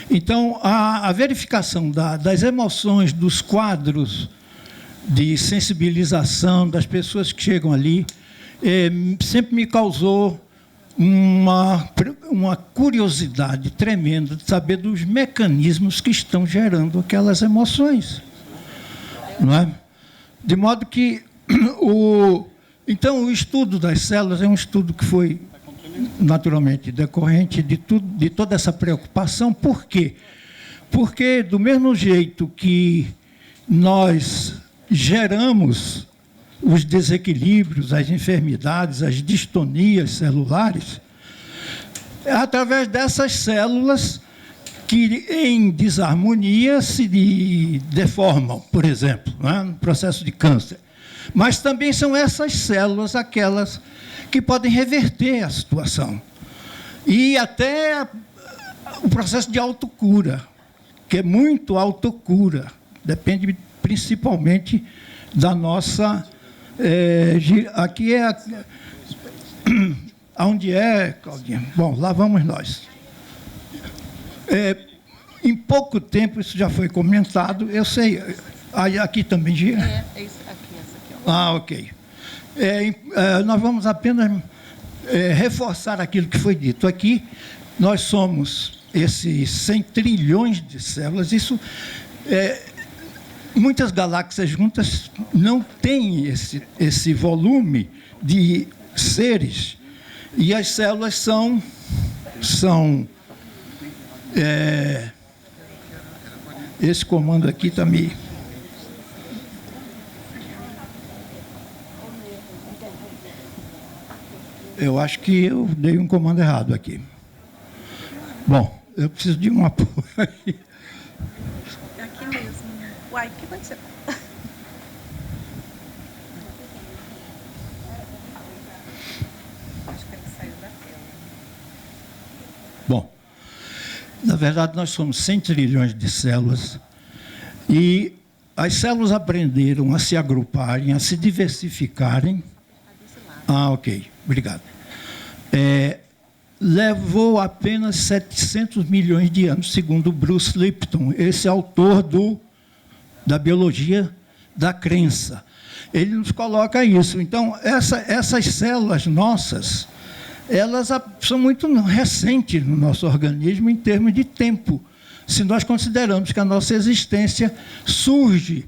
Então, a verificação das emoções, dos quadros de sensibilização das pessoas que chegam ali, sempre me causou uma curiosidade tremenda de saber dos mecanismos que estão gerando aquelas emoções. Não é? De modo que então, o estudo das células é um estudo que foi naturalmente decorrente de toda essa preocupação. Por quê? Porque, do mesmo jeito que nós geramos os desequilíbrios, as enfermidades, as distonias celulares, é através dessas células que, em desarmonia, se deformam, por exemplo, né, no processo de câncer. Mas também são essas células aquelas que podem reverter a situação. E até o processo de autocura, que é muito autocura, depende principalmente da nossa... aqui é... Onde é, Claudinha? Bom, lá vamos nós. Em pouco tempo, isso já foi comentado, eu sei... Aqui também gira?
É isso aqui, essa aqui. Ó.
Ah, ok. Nós vamos apenas reforçar aquilo que foi dito aqui. Nós somos esses 100 trilhões de células. Isso, muitas galáxias juntas não têm esse volume de seres. E as células são esse comando aqui está me... Eu acho que eu dei um comando errado aqui. Bom, eu preciso de um apoio.
É aqui mesmo. Uai, o que aconteceu? Acho que ele saiu da tela.
Bom, na verdade, nós somos 100 trilhões de células e as células aprenderam a se agruparem, a se diversificarem. Ok, obrigado. Levou apenas 700 milhões de anos, segundo Bruce Lipton, esse autor da biologia da crença. Ele nos coloca isso. Então, essas células nossas, elas são muito recentes no nosso organismo em termos de tempo. Se nós consideramos que a nossa existência surge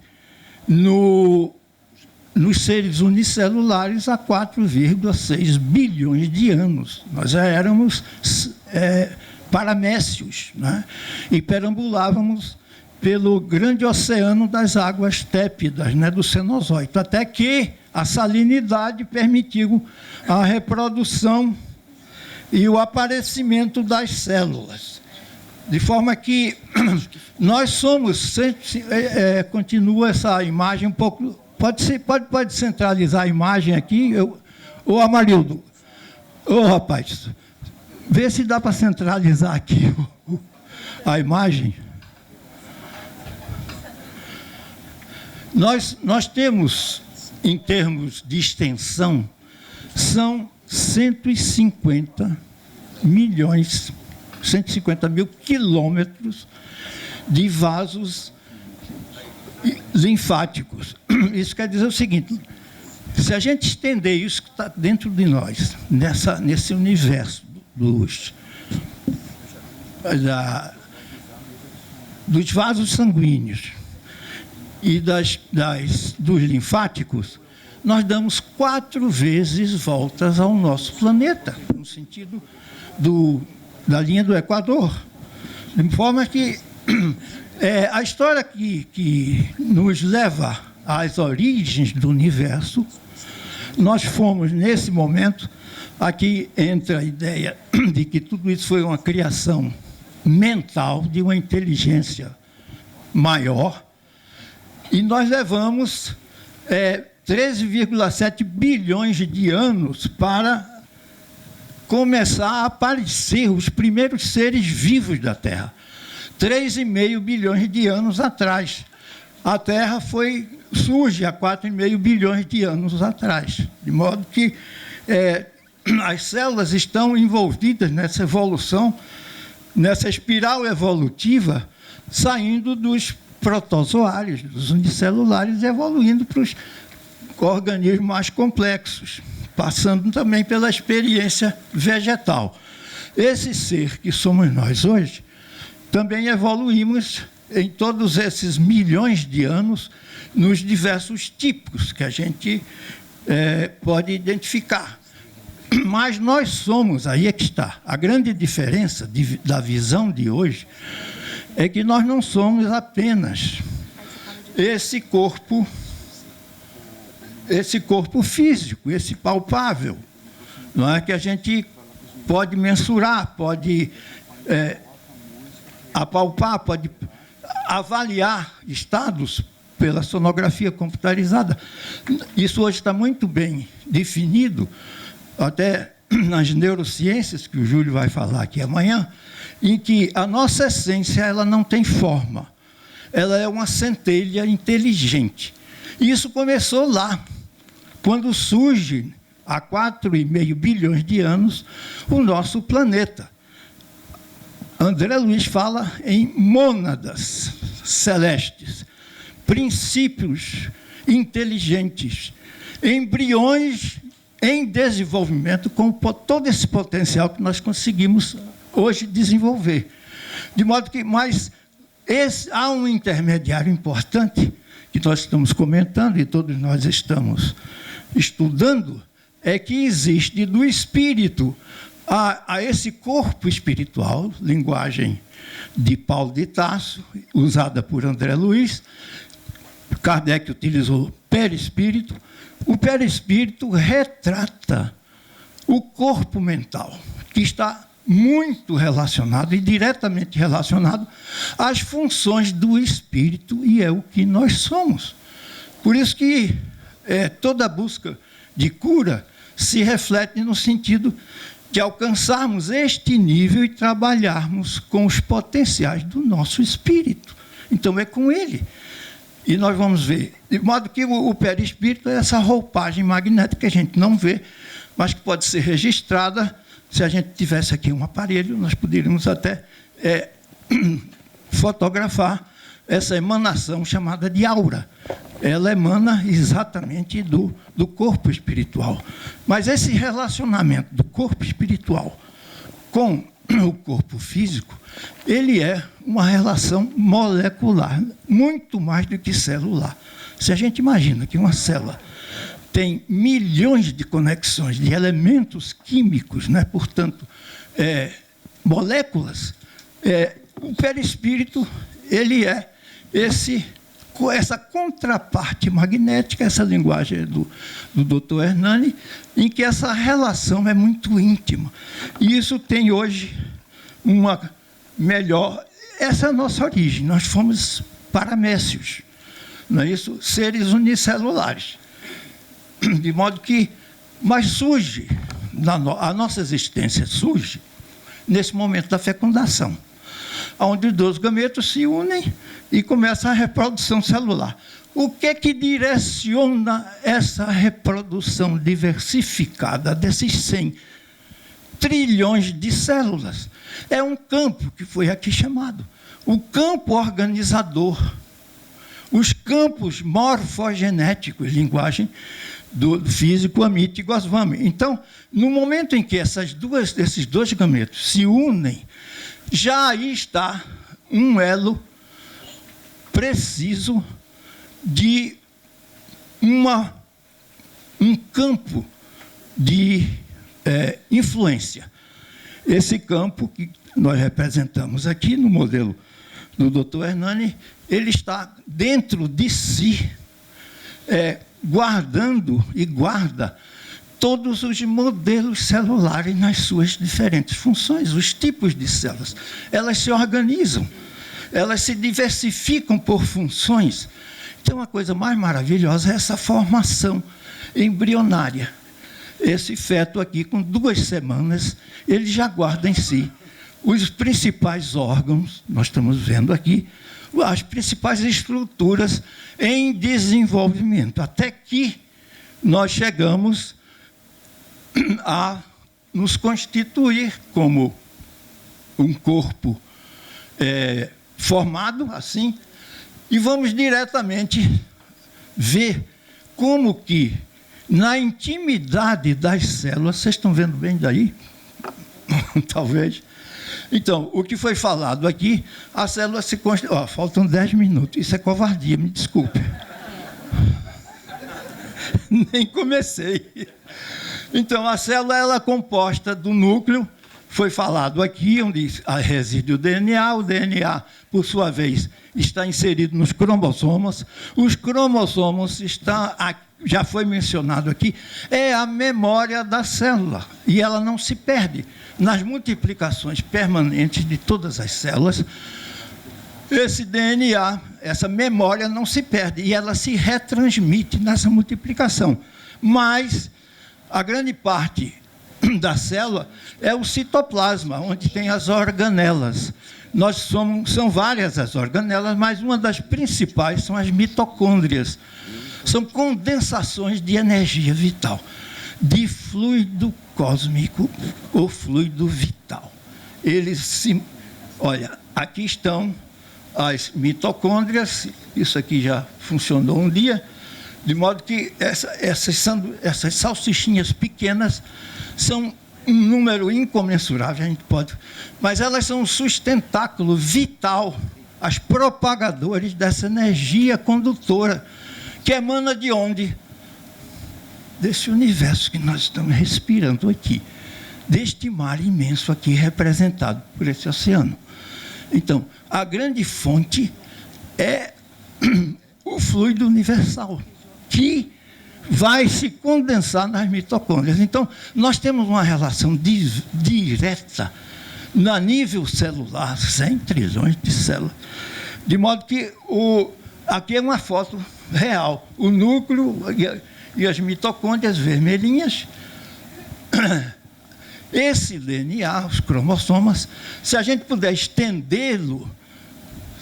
nos seres unicelulares há 4,6 bilhões de anos. Nós já éramos paramécios, né? E perambulávamos pelo grande oceano das águas tépidas, né, do Cenozoico, até que a salinidade permitiu a reprodução e o aparecimento das células. De forma que nós somos... continua essa imagem um pouco... Pode centralizar a imagem aqui? Ô, Amarildo, rapaz, vê se dá para centralizar aqui a imagem. Nós temos, em termos de extensão, são 150 mil quilômetros de vasos linfáticos. Isso quer dizer o seguinte: se a gente estender isso que está dentro de nós, nesse universo dos vasos sanguíneos e dos linfáticos, nós damos 4 vezes voltas ao nosso planeta, no sentido da linha do Equador. De forma que a história que nos leva às origens do universo, nós fomos, nesse momento, aqui entra a ideia de que tudo isso foi uma criação mental de uma inteligência maior, e nós levamos 13,7 bilhões de anos para começar a aparecer os primeiros seres vivos da Terra. 3,5 bilhões de anos atrás. A Terra surge há 4,5 bilhões de anos atrás. De modo que as células estão envolvidas nessa evolução, nessa espiral evolutiva, saindo dos protozoários, dos unicelulares, evoluindo para os organismos mais complexos, passando também pela experiência vegetal. Esse ser que somos nós hoje, também evoluímos em todos esses milhões de anos nos diversos tipos que a gente pode identificar. Mas nós somos, aí é que está, a grande diferença da visão de hoje é que nós não somos apenas esse corpo físico, esse palpável, não é, que a gente pode mensurar, pode apalpar, pode avaliar estados pela sonografia computarizada. Isso hoje está muito bem definido, até nas neurociências, que o Júlio vai falar aqui amanhã, em que a nossa essência ela não tem forma, ela é uma centelha inteligente. E isso começou lá, quando surge, há 4,5 bilhões de anos, o nosso planeta. André Luiz fala em mônadas celestes, princípios inteligentes, embriões em desenvolvimento com todo esse potencial que nós conseguimos hoje desenvolver. De modo que, há um intermediário importante que nós estamos comentando e todos nós estamos estudando, é que existe do espírito a esse corpo espiritual, linguagem de Paulo de Tarso, usada por André Luiz. Kardec utilizou perispírito. O perispírito retrata o corpo mental, que está muito relacionado e diretamente relacionado às funções do espírito, e é o que nós somos. Por isso que toda busca de cura se reflete no sentido de alcançarmos este nível e trabalharmos com os potenciais do nosso espírito. Então, é com ele. E nós vamos ver. De modo que o perispírito é essa roupagem magnética que a gente não vê, mas que pode ser registrada. Se a gente tivesse aqui um aparelho, nós poderíamos até fotografar essa emanação chamada de aura. Ela emana exatamente do corpo espiritual. Mas esse relacionamento do corpo espiritual com o corpo físico, ele é uma relação molecular, muito mais do que celular. Se a gente imagina que uma célula tem milhões de conexões de elementos químicos, né? Portanto, moléculas, o perispírito, ele é essa contraparte magnética, essa linguagem do Dr. Hernani, em que essa relação é muito íntima. E isso tem hoje uma melhor... Essa é a nossa origem. Nós fomos paramécios, não é isso? Seres unicelulares. De modo que... Mas surge, a nossa existência surge nesse momento da fecundação, onde os 2 gametos se unem e começa a reprodução celular. O que direciona essa reprodução diversificada desses 100 trilhões de células? É um campo que foi aqui chamado, o campo organizador, os campos morfogenéticos, linguagem do físico Amit Goswami. Então, no momento em que esses 2 gametos se unem, já aí está um elo preciso de um campo de influência. Esse campo que nós representamos aqui no modelo do Dr. Hernani, ele está dentro de si, guardando e guarda todos os modelos celulares nas suas diferentes funções, os tipos de células. Elas se organizam, elas se diversificam por funções. Então, a coisa mais maravilhosa é essa formação embrionária. Esse feto aqui, com 2 semanas, ele já guarda em si os principais órgãos, nós estamos vendo aqui, as principais estruturas em desenvolvimento, até que nós chegamos a nos constituir como um corpo formado assim, e vamos diretamente ver como que, na intimidade das células, vocês estão vendo bem daí? Talvez. Então, o que foi falado aqui, a célula se constitui... faltam 10 minutos, isso é covardia, me desculpe. Nem comecei. Então, a célula ela é composta do núcleo, foi falado aqui, onde reside o DNA, por sua vez, está inserido nos cromossomos. Os cromossomos já foi mencionado aqui, é a memória da célula, e ela não se perde. Nas multiplicações permanentes de todas as células, esse DNA, essa memória não se perde, e ela se retransmite nessa multiplicação. Mas a grande parte da célula é o citoplasma, onde tem as organelas. São várias as organelas, mas uma das principais são as mitocôndrias. São condensações de energia vital, de fluido cósmico ou fluido vital. Olha, aqui estão as mitocôndrias, isso aqui já funcionou um dia, de modo que essas salsichinhas pequenas são um número incomensurável, a gente pode, mas elas são um sustentáculo vital, as propagadoras dessa energia condutora, que emana de onde? Desse universo que nós estamos respirando aqui, deste mar imenso aqui representado por esse oceano. Então, a grande fonte é o fluido universal, que vai se condensar nas mitocôndrias. Então, nós temos uma relação direta, no nível celular, 100 trilhões de células, de modo que aqui é uma foto real, o núcleo e as mitocôndrias vermelhinhas, esse DNA, os cromossomas, se a gente puder estendê-lo,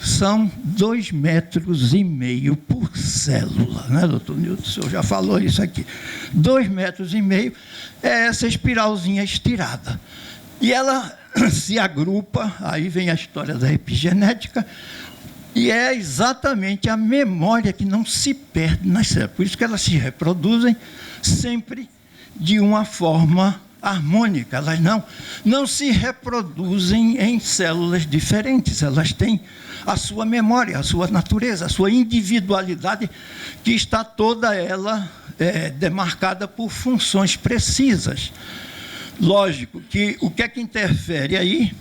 são 2,5 metros por célula, né, doutor Nilton? O senhor já falou isso aqui. 2,5 metros é essa espiralzinha estirada. E ela se agrupa, aí vem a história da epigenética, e é exatamente a memória que não se perde nas células. Por isso que elas se reproduzem sempre de uma forma harmônica. Elas não se reproduzem em células diferentes. Elas têm a sua memória, a sua natureza, a sua individualidade, que está toda ela demarcada por funções precisas. Lógico que o que é que interfere aí?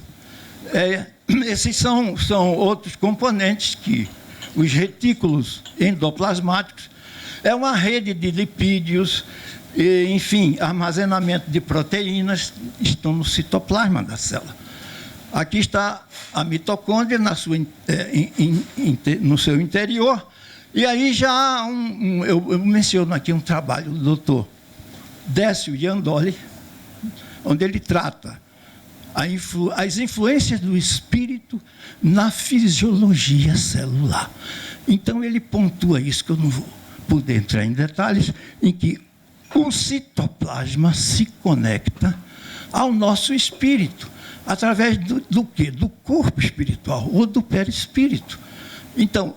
Esses são outros componentes que os retículos endoplasmáticos é uma rede de lipídios, e, enfim, armazenamento de proteínas estão no citoplasma da célula. Aqui está a mitocôndria no seu interior, e aí já há eu menciono aqui um trabalho do doutor Décio Iandoli, onde ele trata as influências do espírito na fisiologia celular. Então, ele pontua isso, que eu não vou poder entrar em detalhes, em que o citoplasma se conecta ao nosso espírito, através do quê? Do corpo espiritual, ou do perispírito. Então,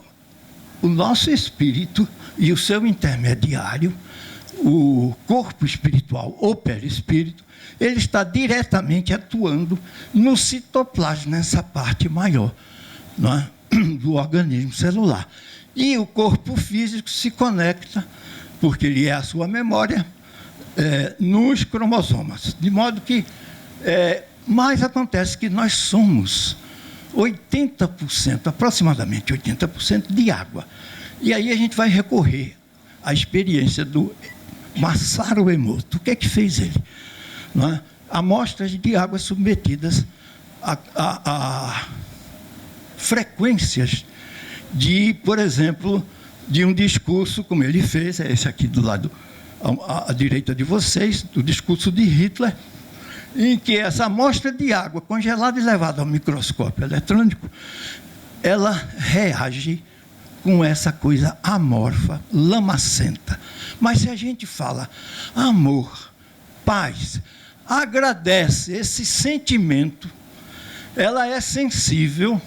o nosso espírito e o seu intermediário, o corpo espiritual ou perispírito, ele está diretamente atuando no citoplasma, nessa parte maior, não é? Do organismo celular. E o corpo físico se conecta, porque ele é a sua memória, nos cromossomas. De modo que mais acontece que nós somos 80%, aproximadamente 80% de água. E aí a gente vai recorrer à experiência do Masaru Emoto. O que é que fez ele? Não é? Amostras de água submetidas a frequências de, por exemplo, de um discurso, como ele fez, é esse aqui do lado à direita de vocês, do discurso de Hitler, em que essa amostra de água congelada e levada ao microscópio eletrônico, ela reage com essa coisa amorfa, lamacenta. Mas se a gente fala amor, paz, agradece esse sentimento, ela é sensível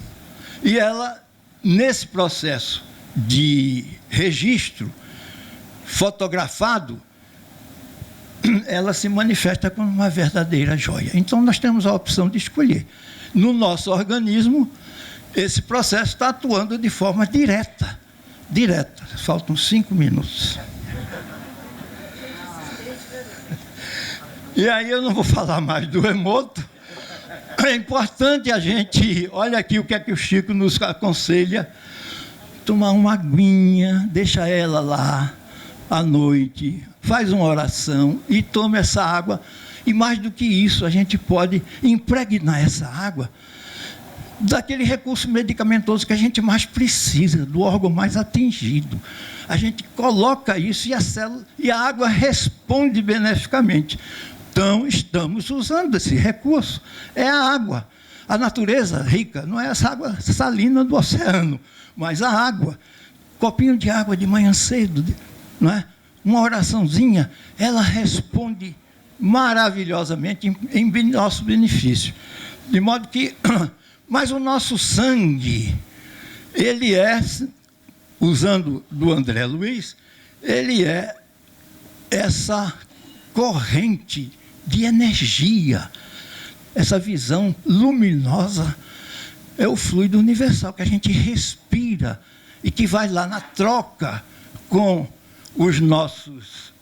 e ela, nesse processo de registro fotografado, ela se manifesta como uma verdadeira joia. Então, nós temos a opção de escolher. No nosso organismo, esse processo está atuando de forma direta. Direta. Faltam 5 minutos. E aí eu não vou falar mais do Emoto. É importante a gente... Olha aqui o que é que o Chico nos aconselha. Tomar uma aguinha, deixa ela lá à noite, faz uma oração e toma essa água. E mais do que isso, a gente pode impregnar essa água daquele recurso medicamentoso que a gente mais precisa, do órgão mais atingido. A gente coloca isso e a água responde beneficamente. Então, estamos usando esse recurso. É a água. A natureza rica não é essa água salina do oceano, mas a água. Copinho de água de manhã cedo, não é? Uma oraçãozinha, ela responde maravilhosamente em nosso benefício. De modo que, mas o nosso sangue, ele é, usando do André Luiz, ele é essa corrente de energia, essa visão luminosa, é o fluido universal que a gente respira e que vai lá na troca com os nossos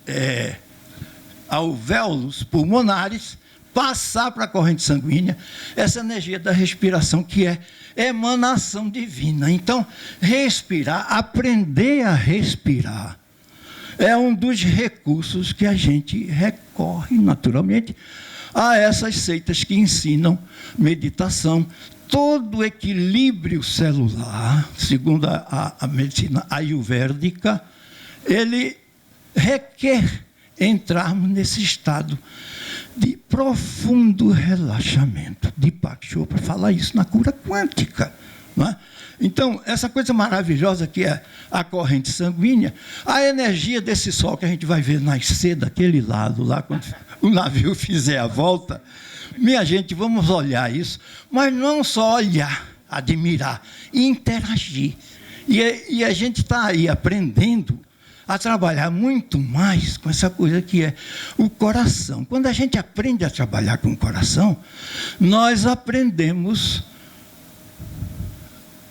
alvéolos pulmonares, passar para a corrente sanguínea essa energia da respiração, que é emanação divina. Então, respirar, aprender a respirar, é um dos recursos que a gente recorre naturalmente a essas seitas que ensinam meditação. Todo o equilíbrio celular, segundo a medicina ayurvédica, ele requer entrarmos nesse estado de profundo relaxamento. Deepak Chopra fala isso na cura quântica. Não é? Então, essa coisa maravilhosa que é a corrente sanguínea, a energia desse sol que a gente vai ver nascer daquele lado, lá quando o navio fizer a volta, minha gente, vamos olhar isso, mas não só olhar, admirar, interagir. E a gente está aí aprendendo a trabalhar muito mais com essa coisa que é o coração. Quando a gente aprende a trabalhar com o coração, nós aprendemos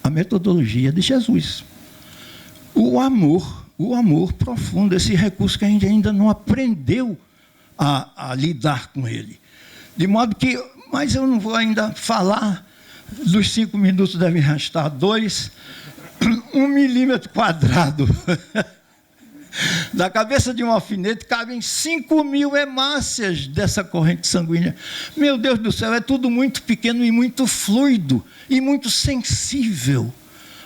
a metodologia de Jesus. O amor profundo, esse recurso que a gente ainda não aprendeu a lidar com ele. De modo que, mas eu não vou ainda falar dos 5 minutos, devem restar 2, 1 milímetro quadrado. Da cabeça de um alfinete cabem 5.000 hemácias dessa corrente sanguínea. Meu Deus do céu, é tudo muito pequeno e muito fluido e muito sensível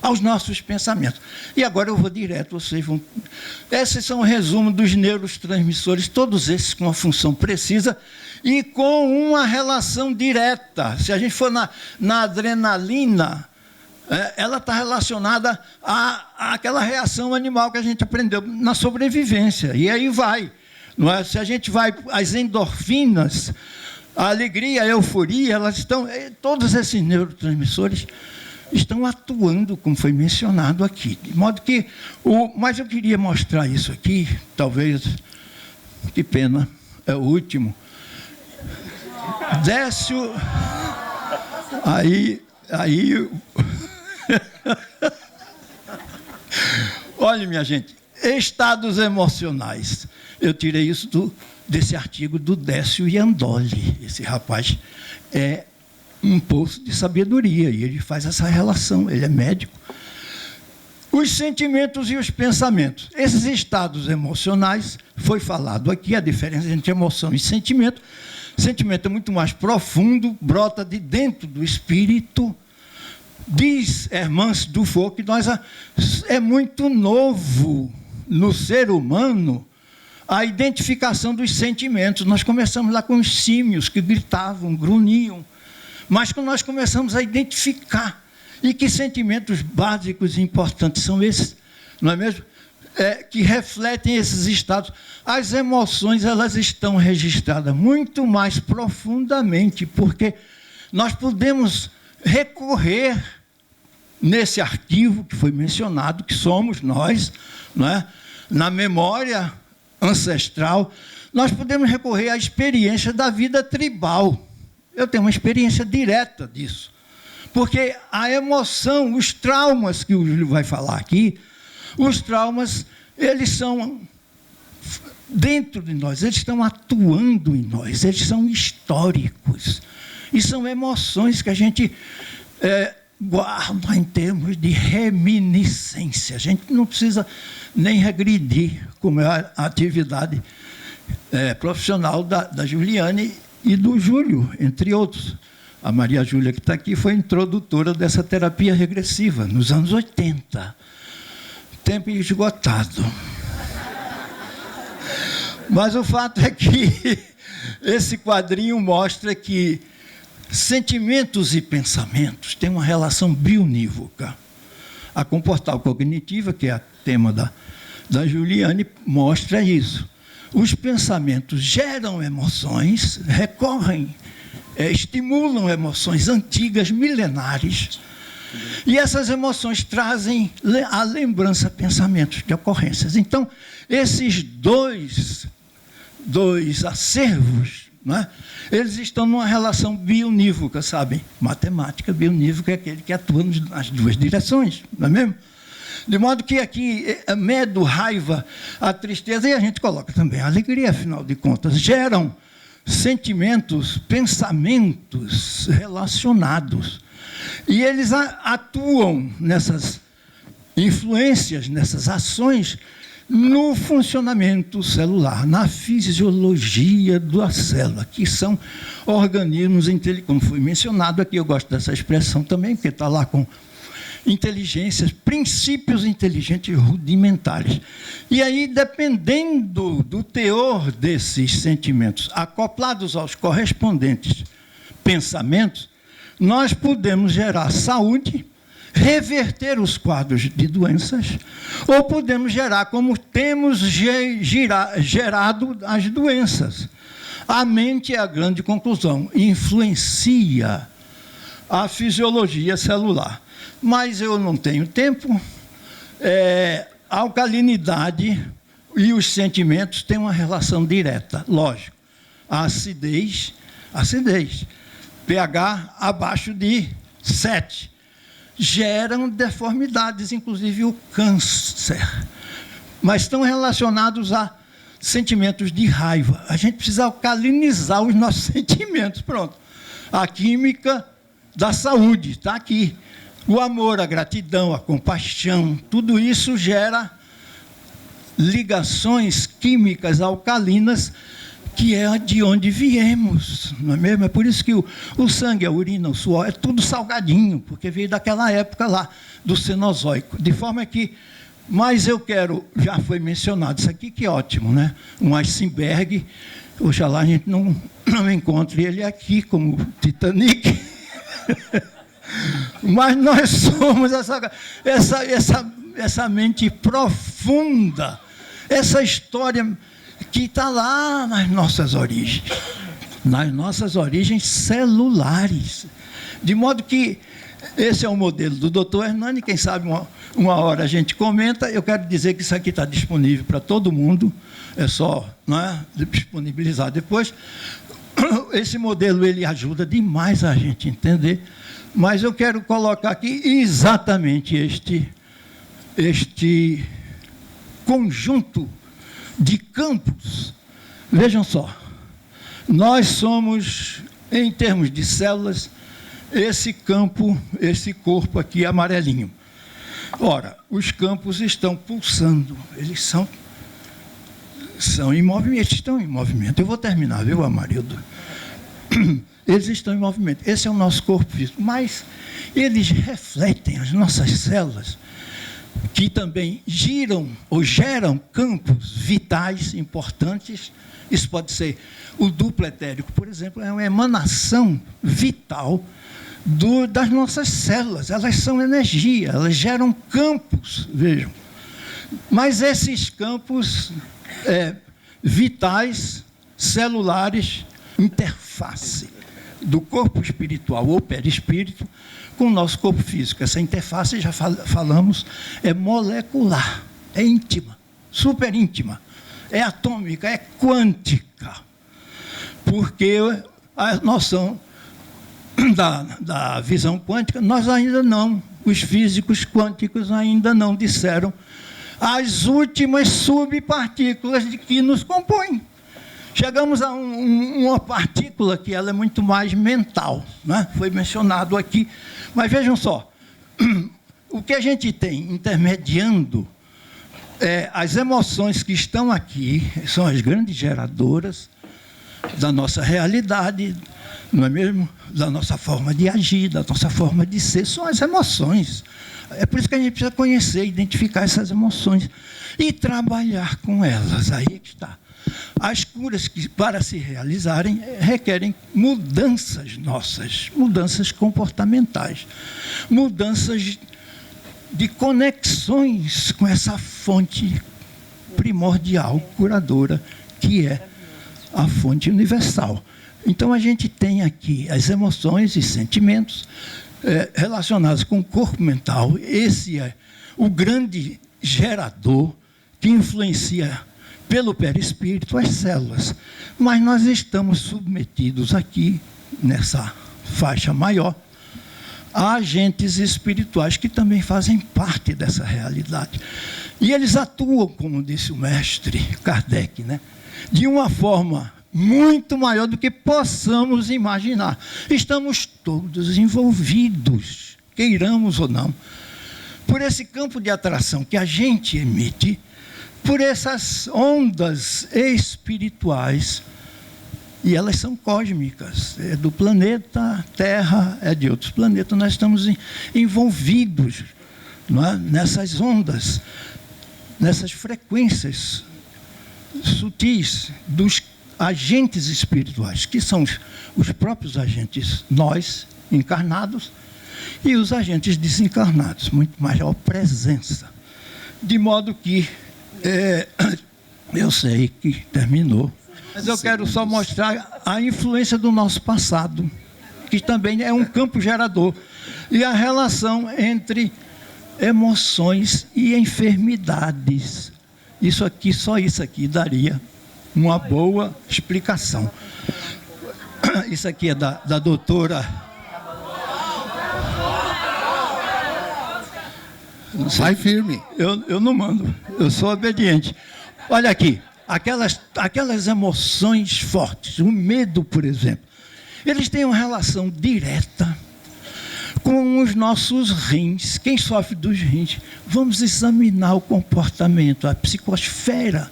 aos nossos pensamentos. E agora eu vou direto, vocês vão... Esses são o resumo dos neurotransmissores, todos esses com uma função precisa e com uma relação direta. Se a gente for na adrenalina, ela está relacionada àquela reação animal que a gente aprendeu na sobrevivência. E aí vai. Não é? Se a gente vai às endorfinas, a alegria, a euforia, elas estão... Todos esses neurotransmissores estão atuando, como foi mencionado aqui. De modo que... Mas eu queria mostrar isso aqui, talvez... Que pena, é o último. Décio... Aí olha, minha gente, estados emocionais. Eu tirei isso desse artigo do Décio Iandoli. Esse rapaz é um poço de sabedoria e ele faz essa relação, ele é médico. Os sentimentos e os pensamentos. Esses estados emocionais, foi falado aqui, a diferença entre emoção e sentimento. Sentimento é muito mais profundo, brota de dentro do espírito. Diz Hermance Dufour que é muito novo no ser humano a identificação dos sentimentos. Nós começamos lá com os símios que gritavam, grunhiam, mas quando nós começamos a identificar, e que sentimentos básicos e importantes são esses, não é mesmo? Que refletem esses estados. As emoções, elas estão registradas muito mais profundamente, porque nós podemos recorrer nesse arquivo que foi mencionado, que somos nós, não é? Na memória ancestral, nós podemos recorrer à experiência da vida tribal. Eu tenho uma experiência direta disso. Porque a emoção, os traumas que o Júlio vai falar aqui, os traumas, eles são dentro de nós, eles estão atuando em nós, eles são históricos. E são emoções que a gente guarda em termos de reminiscência. A gente não precisa nem regredir, como é a atividade profissional da Juliane e do Júlio, entre outros. A Maria Júlia, que está aqui, foi introdutora dessa terapia regressiva, nos anos 80. Tempo esgotado. Mas o fato é que esse quadrinho mostra que sentimentos e pensamentos têm uma relação bionívoca. A comportal cognitiva, que é o tema da Juliane, mostra isso. Os pensamentos geram emoções, recorrem, estimulam emoções antigas, milenares, e essas emoções trazem à lembrança pensamentos de ocorrências. Então, esses dois acervos, não é? Eles estão numa relação bionívoca, sabem? Matemática bionívoca é aquele que atua nas duas direções, não é mesmo? De modo que aqui, medo, raiva, a tristeza, e a gente coloca também a alegria, afinal de contas, geram sentimentos, pensamentos relacionados. E eles atuam nessas influências, nessas ações, no funcionamento celular, na fisiologia da célula, que são organismos inteligentes. Como foi mencionado aqui, eu gosto dessa expressão também, porque está lá com inteligências, princípios inteligentes rudimentares. E aí, dependendo do teor desses sentimentos, acoplados aos correspondentes pensamentos, nós podemos gerar saúde, reverter os quadros de doenças, ou podemos gerar, como temos gerado, as doenças. A mente é a grande conclusão, influencia a fisiologia celular. Mas eu não tenho tempo. A alcalinidade e os sentimentos têm uma relação direta, lógico. A acidez, pH abaixo de 7, geram deformidades, inclusive o câncer. Mas estão relacionados a sentimentos de raiva. A gente precisa alcalinizar os nossos sentimentos. Pronto. A química da saúde está aqui. O amor, a gratidão, a compaixão, tudo isso gera ligações químicas alcalinas, que é de onde viemos, não é mesmo? É por isso que o sangue, a urina, o suor, é tudo salgadinho, porque veio daquela época lá, do Cenozoico. De forma que, mas eu quero, já foi mencionado isso aqui, que é ótimo, né? Um iceberg, oxalá a gente não encontre ele aqui, como Titanic. Mas nós somos essa mente profunda, essa história que está lá nas nossas origens celulares. De modo que esse é o modelo do Dr. Hernani, quem sabe uma hora a gente comenta. Eu quero dizer que isso aqui está disponível para todo mundo, é só, não é, disponibilizar depois. Esse modelo ele ajuda demais a gente entender, mas eu quero colocar aqui exatamente este conjunto de campos. Vejam só, nós somos, em termos de células, esse campo, esse corpo aqui amarelinho. Ora, os campos estão pulsando, eles são em movimento, estão em movimento. Eu vou terminar, viu, Amarildo? Eles estão em movimento. Esse é o nosso corpo físico, mas eles refletem as nossas células, que também giram ou geram campos vitais importantes. Isso pode ser o duplo etérico, por exemplo, é uma emanação vital das nossas células. Elas são energia, elas geram campos, vejam. Mas esses campos vitais, celulares, interface do corpo espiritual ou perispírito com o nosso corpo físico. Essa interface, já falamos, é molecular, é íntima, super íntima, é atômica, é quântica. Porque a noção da visão quântica, nós ainda não, os físicos quânticos ainda não disseram as últimas subpartículas de que nos compõem. Chegamos a uma partícula que ela é muito mais mental, né? Foi mencionado aqui. Mas vejam só, o que a gente tem intermediando as emoções que estão aqui, são as grandes geradoras da nossa realidade, não é mesmo? Da nossa forma de agir, da nossa forma de ser, são as emoções. É por isso que a gente precisa conhecer, identificar essas emoções e trabalhar com elas. Aí é que está. As curas que, para se realizarem, requerem mudanças nossas, mudanças comportamentais, mudanças de conexões com essa fonte primordial, curadora, que é a fonte universal. Então, a gente tem aqui as emoções e sentimentos relacionados com o corpo mental. Esse é o grande gerador que influencia pelo perispírito as células. Mas nós estamos submetidos aqui, nessa faixa maior, a agentes espirituais que também fazem parte dessa realidade. E eles atuam, como disse o mestre Kardec, né, de uma forma muito maior do que possamos imaginar. Estamos todos envolvidos, queiramos ou não, por esse campo de atração que a gente emite, por essas ondas espirituais, e elas são cósmicas, é do planeta Terra, é de outros planetas, nós estamos envolvidos não é? Nessas ondas, nessas frequências sutis dos agentes espirituais, que são os próprios agentes, nós, encarnados, e os agentes desencarnados, muito maior presença. De modo que, eu sei que terminou, mas eu quero só mostrar a influência do nosso passado, que também é um campo gerador, e a relação entre emoções e enfermidades. Isso aqui, só isso aqui daria uma boa explicação. Isso aqui é da doutora.
Vai firme.
Eu não mando, eu sou obediente. Olha aqui, aquelas emoções fortes, o medo, por exemplo, eles têm uma relação direta com os nossos rins. Quem sofre dos rins? Vamos examinar o comportamento, a psicosfera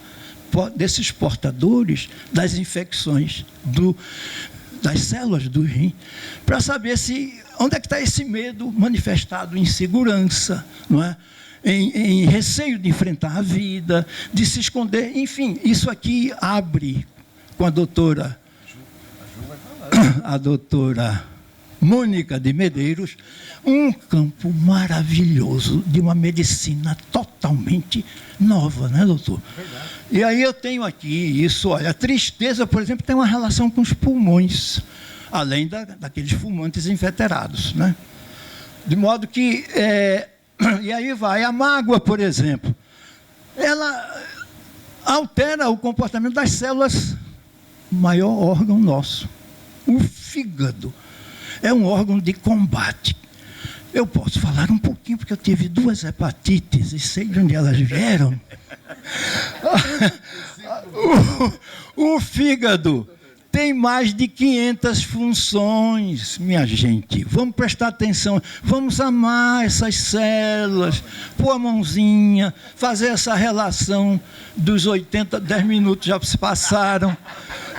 desses portadores das infecções das células do rim, para saber onde é que está esse medo manifestado em insegurança, não é? Em receio de enfrentar a vida, de se esconder. Enfim, isso aqui abre com a doutora Mônica de Medeiros, um campo maravilhoso de uma medicina totalmente nova, né, doutor? Verdade. E aí eu tenho aqui isso, olha, a tristeza, por exemplo, tem uma relação com os pulmões, além daqueles fumantes inveterados, né? De modo que, e aí vai, a mágoa, por exemplo, ela altera o comportamento das células, maior órgão nosso, o fígado. É um órgão de combate. Eu posso falar um pouquinho, porque eu tive 2 hepatites e sei de onde elas vieram. O fígado tem mais de 500 funções, minha gente. Vamos prestar atenção, vamos amar essas células, pôr a mãozinha, fazer essa relação dos 10 minutos já se passaram,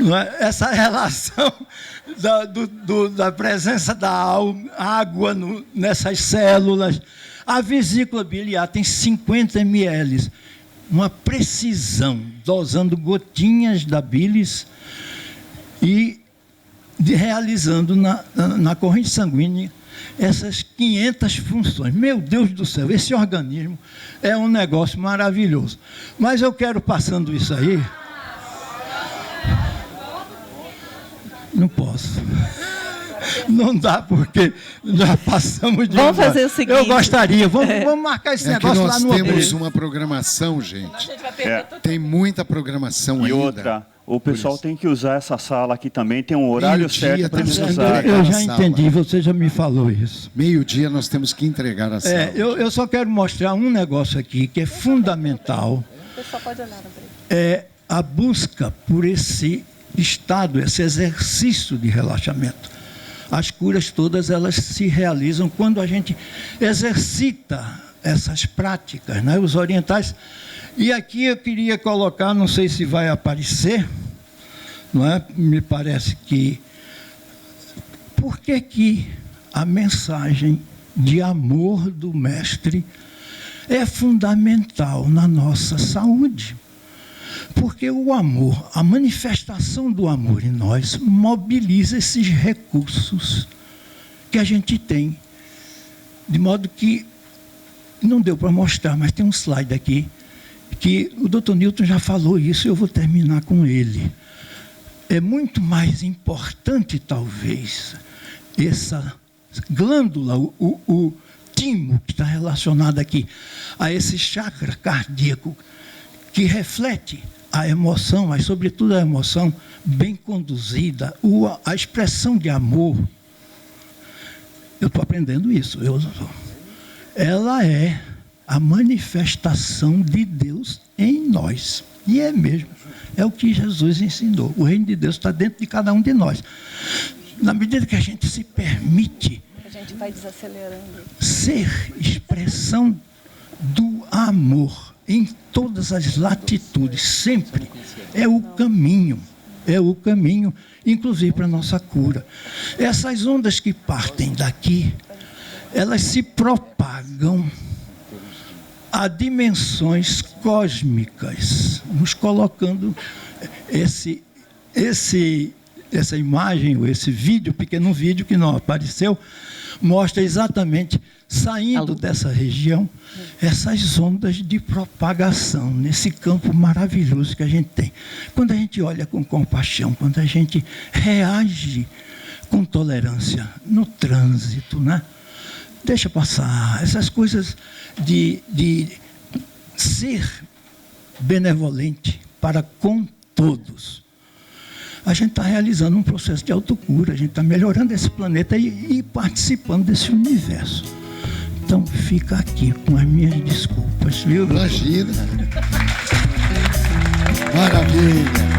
não é? Essa relação da presença da água nessas células. A vesícula biliar tem 50 ml, uma precisão, dosando gotinhas da bilis e realizando na corrente sanguínea essas 500 funções. Meu Deus do céu, esse organismo é um negócio maravilhoso. Mas eu quero, passando isso aí... Não posso. Não dá, porque já passamos de...
Vamos fazer o seguinte.
Eu gostaria. Vamos marcar esse negócio lá no
Nós temos
Obreiros.
uma programação, gente. Tem muita programação ainda.
E outra, o pessoal tem que usar essa sala aqui também. Tem um horário certo para eles usarem.
Eu já entendi, você já me falou isso.
Meio-dia nós temos que entregar a sala.
Eu só quero mostrar um negócio aqui que é fundamental.
O pessoal pode olhar,
É a busca por esse estado, esse exercício de relaxamento. As curas todas, elas se realizam quando a gente exercita essas práticas, né? Os orientais. E aqui eu queria colocar, não sei se vai aparecer, não é? Me parece que... Por que a mensagem de amor do Mestre é fundamental na nossa saúde? Porque o amor, a manifestação do amor em nós, mobiliza esses recursos que a gente tem. De modo que, não deu para mostrar, mas tem um slide aqui, que o Dr. Newton já falou isso, eu vou terminar com ele. É muito mais importante, talvez, essa glândula, o timo que está relacionado aqui a esse chakra cardíaco, que reflete a emoção, mas sobretudo a emoção bem conduzida, a expressão de amor. Eu estou aprendendo isso. Ela é a manifestação de Deus em nós. E é mesmo. É o que Jesus ensinou. O reino de Deus está dentro de cada um de nós. Na medida que a gente se permite,
a gente vai desacelerando.
Ser expressão do amor em todas as latitudes, sempre é o caminho, inclusive para a nossa cura. Essas ondas que partem daqui, elas se propagam a dimensões cósmicas, nos colocando essa imagem, ou esse vídeo, pequeno vídeo que não apareceu, mostra exatamente, saindo dessa região, essas ondas de propagação, nesse campo maravilhoso que a gente tem. Quando a gente olha com compaixão, quando a gente reage com tolerância no trânsito, né? Deixa passar essas coisas de ser benevolente para com todos. A gente está realizando um processo de autocura, a gente está melhorando esse planeta e participando desse universo. Então, fica aqui com as minhas desculpas, viu?
Imagina. Maravilha.